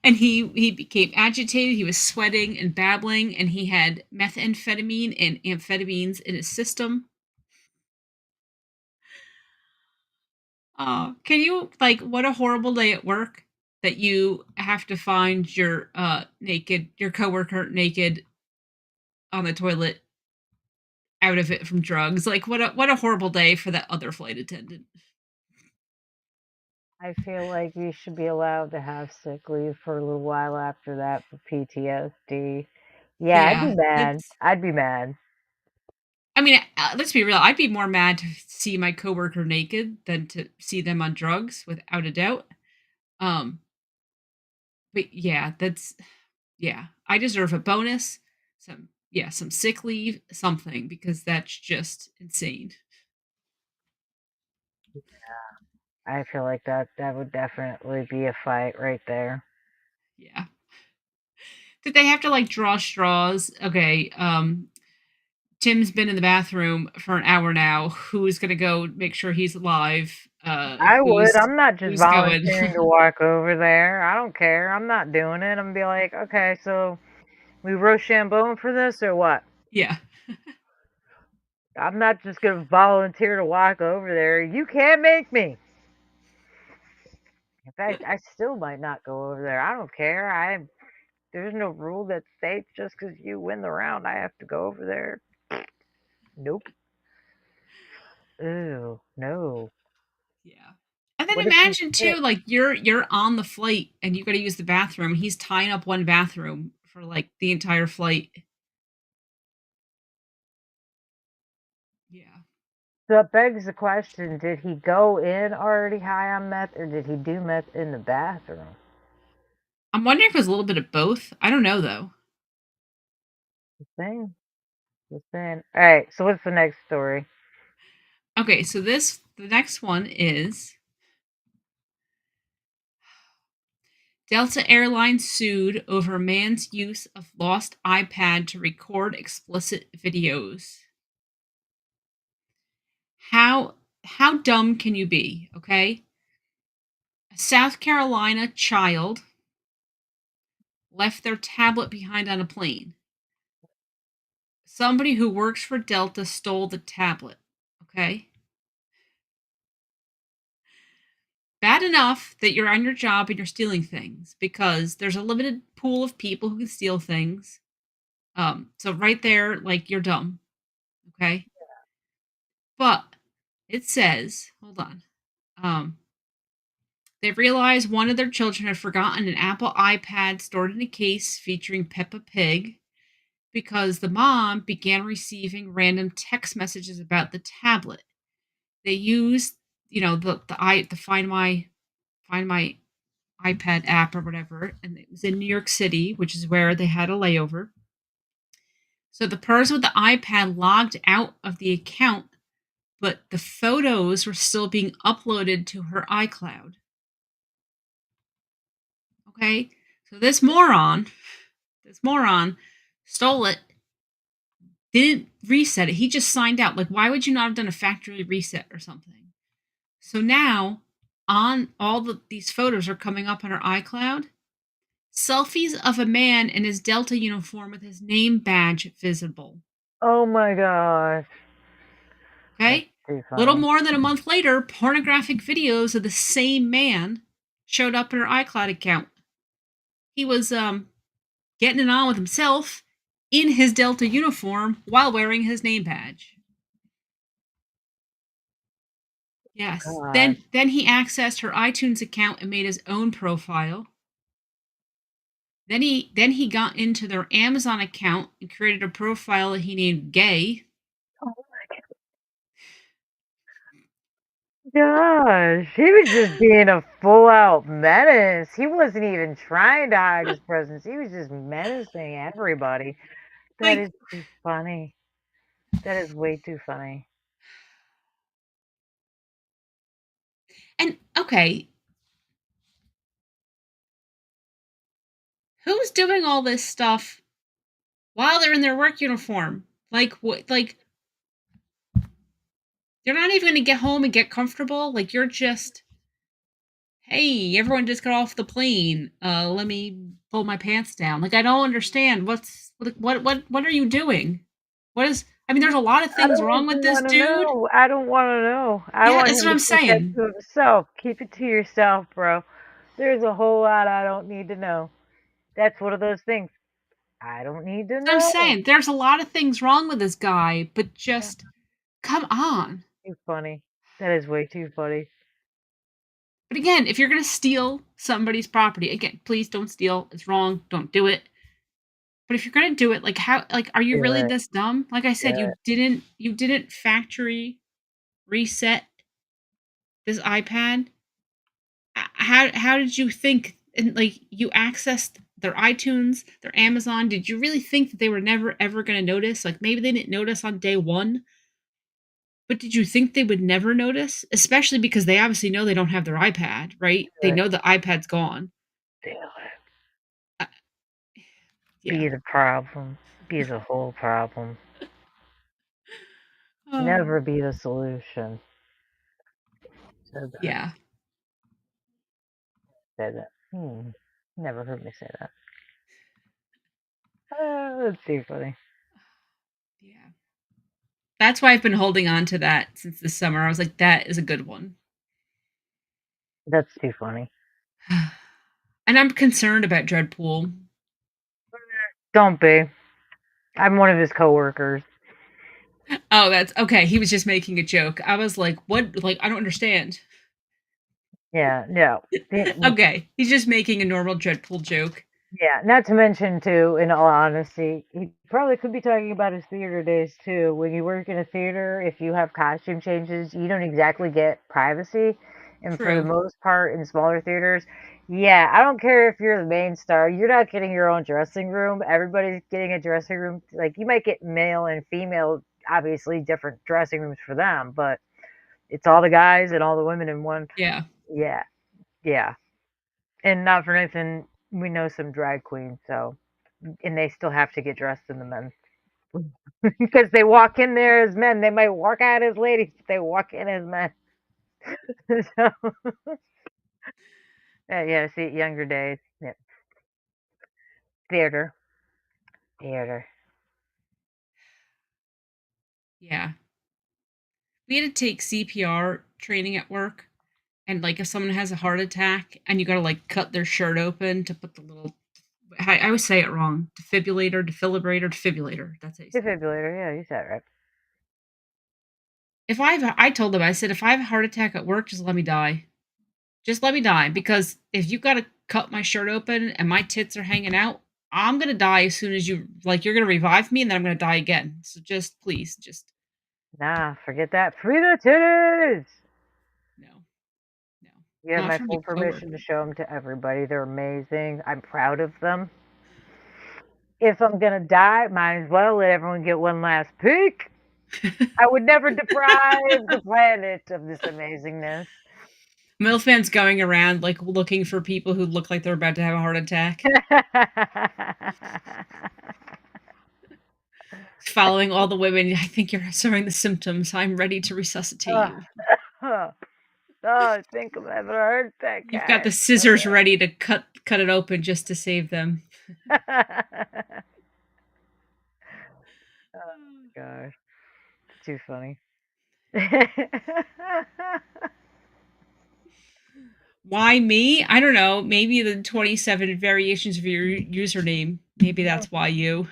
And he became agitated, he was sweating and babbling, and he had methamphetamine and amphetamines in his system. Can you like what a horrible day at work that you have to find your coworker naked on the toilet out of it from drugs. Like what a horrible day for that other flight attendant. I feel like you should be allowed to have sick leave for a little while after that for PTSD. Yeah, I'd be Yeah, mad. that's I'd be mad. I mean, let's be real. I'd be more mad to see my coworker naked than to see them on drugs, without a doubt. Um, but yeah, that's yeah. I deserve a bonus, some sick leave, something because that's just insane. I feel like that would definitely be a fight right there. Yeah. Did they have to like draw straws? Okay, Tim's been in the bathroom for an hour now. Who's gonna go make sure he's alive? I would. Who's I'm not just who's going? volunteering to walk over there. I don't care. I'm not doing it. I'm gonna be like, okay, so we Rochambeau for this or what? Yeah. I'm not just gonna volunteer to walk over there. You can't make me. In fact, I still might not go over there. I don't care. There's no rule that states just because you win the round, I have to go over there. Nope. Ew, no. Yeah. And then What if he's imagine too, sick? like you're on the flight and you gotta use the bathroom. He's tying up one bathroom for like the entire flight. Yeah. So it begs the question, did he go in already high on meth or did he do meth in the bathroom? I'm wondering if it was a little bit of both. I don't know though. The thing. The thing. Alright, so what's the next story? Okay, so the next one is Delta Airlines sued over man's use of lost iPad to record explicit videos. How dumb can you be, okay? A South Carolina child left their tablet behind on a plane. Somebody who works for Delta stole the tablet, okay? Bad enough that you're on your job and you're stealing things because there's a limited pool of people who can steal things. So right there, like you're dumb. Okay. But it says, hold on. Um, they realized one of their children had forgotten an Apple iPad stored in a case featuring Peppa Pig because the mom began receiving random text messages about the tablet. They used, the Find My iPad app or whatever, and it was in New York City, which is where they had a layover. So the person with the iPad logged out of the account, but the photos were still being uploaded to her iCloud. Okay? So this moron stole it, didn't reset it. He just signed out. Like, why would you not have done a factory reset or something? So now, on these photos are coming up on her iCloud. Selfies of a man in his Delta uniform with his name badge visible. Oh my gosh. That's Okay? too Little funny. more than a month later, pornographic videos of the same man showed up in her iCloud account. He was getting it on with himself in his Delta uniform while wearing his name badge. Yes. Gosh. Then he accessed her iTunes account and made his own profile. Then he got into their Amazon account and created a profile that he named Gay. Oh my gosh. He was just being a full out menace. He wasn't even trying to hide his presence. He was just menacing everybody. That Like, is too funny. That is way too funny. and okay, who's doing all this stuff while they're in their work uniform? Like what? Like you're not even going to get home and get comfortable. Like you're just, hey, everyone just got off the plane. Let me pull my pants down. Like I don't understand. What are you doing? What is? I mean, there's a lot of I things don't wrong with even this want to dude. know. I don't want to know. I Yeah, want that's him what to I'm keep that saying. to himself. Keep it to yourself, bro. There's a whole lot I don't need to know. That's one of those things. I don't need to That's what I'm know. saying. There's a lot of things wrong with this guy, but Yeah, just come on. too funny. That is way too funny. But again, if you're gonna steal somebody's property, again, please don't steal. It's wrong. Don't do it. But if you're gonna do it, like how like are you Do really it. this dumb? Like I Do said, you it. didn't factory reset this iPad. How did you think and like you accessed their iTunes, their Amazon? Did you really think that they were never ever gonna notice? Like maybe they didn't notice on day one, but did you think they would never notice? Especially because they obviously know they don't have their iPad, right? Do They it. know the iPad's gone. Do it. Uh, yeah. Be the problem. Be the whole problem. Oh, Never be the solution. Said that. yeah. Said that. Never heard me say that. That's too funny. Yeah. That's why I've been holding on to that since this summer. I was like, that is a good one. That's too funny. And I'm concerned about Dreadpool. Don't be. I'm one of his coworkers. Oh, that's okay. He was just making a joke. I was like, what? Like, I don't understand. Yeah, no. Okay. He's just making a normal Dreadpool joke. Yeah, not to mention too, in all honesty, he probably could be talking about his theater days too. When you work in a theater, if you have costume changes, you don't exactly get privacy. And for the True. most part, in smaller theaters, yeah, I don't care if you're the main star, you're not getting your own dressing room. Everybody's getting a dressing room. Like you might get male and female, obviously different dressing rooms for them, but it's all the guys and all the women in one. Yeah. Yeah, yeah. And not for nothing, we know some drag queens, so and they still have to get dressed in the men's because they walk in there as men. They might walk out as ladies, but they walk in as men. So yeah, see, younger days, yeah, theater, theater. Yeah. We had to take CPR training at work. And like if someone has a heart attack and you gotta like cut their shirt open to put the little I always say it wrong. Defibrillator. That's how you say it. Defibrillator, yeah, you said it right. I told them, I said, if I have a heart attack at work, just let me die. Just let me die. Because if you got to cut my shirt open and my tits are hanging out, I'm going to die as soon as you're going to revive me and then I'm going to die again. So just please, just. Nah, forget that. Free the titties! No. No. You have Not my from full a permission to coworker. show them to everybody. They're amazing. I'm proud of them. If I'm gonna die, might as well let everyone get one last peek. I would never deprive the planet of this amazingness. Milfman's going around like looking for people who look like they're about to have a heart attack. Following all the women, I think you're showing the symptoms. I'm ready to resuscitate you. Oh, I think I'm having a heart attack, You've got guys. the scissors ready to cut it open just to save them. Oh gosh, too funny. Why me? I don't know. Maybe the 27 variations of your username. Maybe that's why you.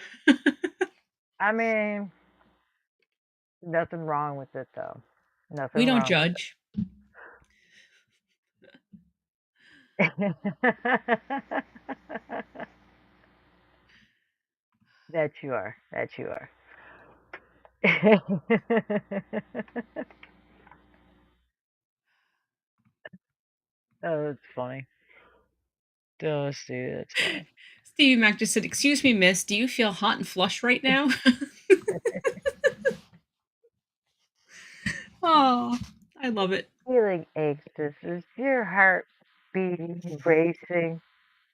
I mean, nothing wrong with it though. We Nothing don't wrong judge. with it. That you are. That you are. Oh, that's funny. Oh, Steve, that's funny. Stevie Mac just said, "Excuse me, miss. Do you feel hot and flush right now?" Oh, I love it. Feeling anxious. Is your heart beating, racing?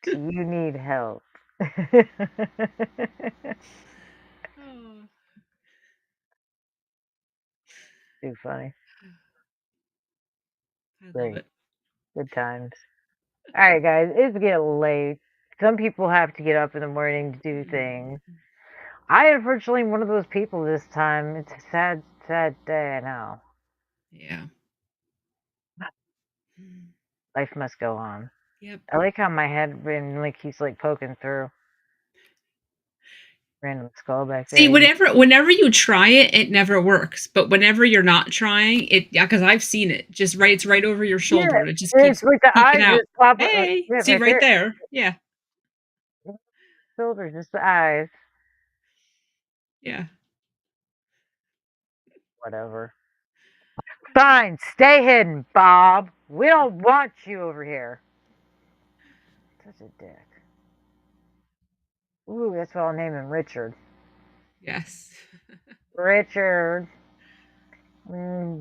Do you need help? Oh, Too funny. I love Great. it. Good times. All right, guys. It's getting late. Some people have to get up in the morning to do things. I unfortunately am one of those people this time. It's a sad, sad day. I know. Yeah. Life must go on. Yep. I like how my head randomly keeps like poking through. Random skull back See, there. whenever you try it, it never works. But whenever you're not trying, yeah, because I've seen it. It's right over your Yeah, shoulder, and it just it's keeps like the peeking eyes out. just pop up. Hey, Yeah, see right right there. there. Yeah, Shoulders, just the eyes. yeah. Whatever. Fine, stay hidden, Bob. We don't want you over here. Such a dick. Ooh, that's what I'll name him, Richard. Yes. Richard.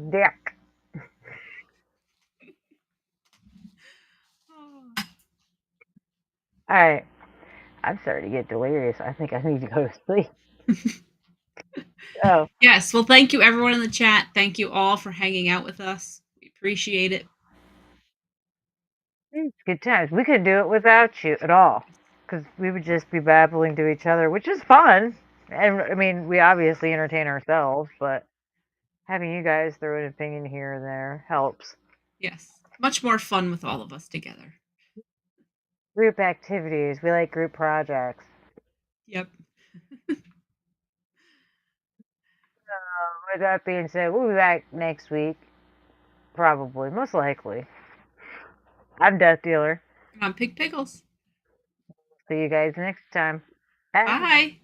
Dick. All right. I'm starting to get delirious. I think I need to go to sleep. Oh, Yes. Well, thank you everyone in the chat. Thank you all for hanging out with us. We appreciate it. good times. We couldn't do it without you at all, because we would just be babbling to each other, which is fun. And I mean, we obviously entertain ourselves, but having you guys throw an opinion here and there helps. Yes. Much more fun with all of us together. Group activities. We like group projects. Yep. With that being said, we'll be back next week. Probably. Most likely. I'm Death Dealer. I'm Pig Pickles. See you guys next time. Bye. Bye.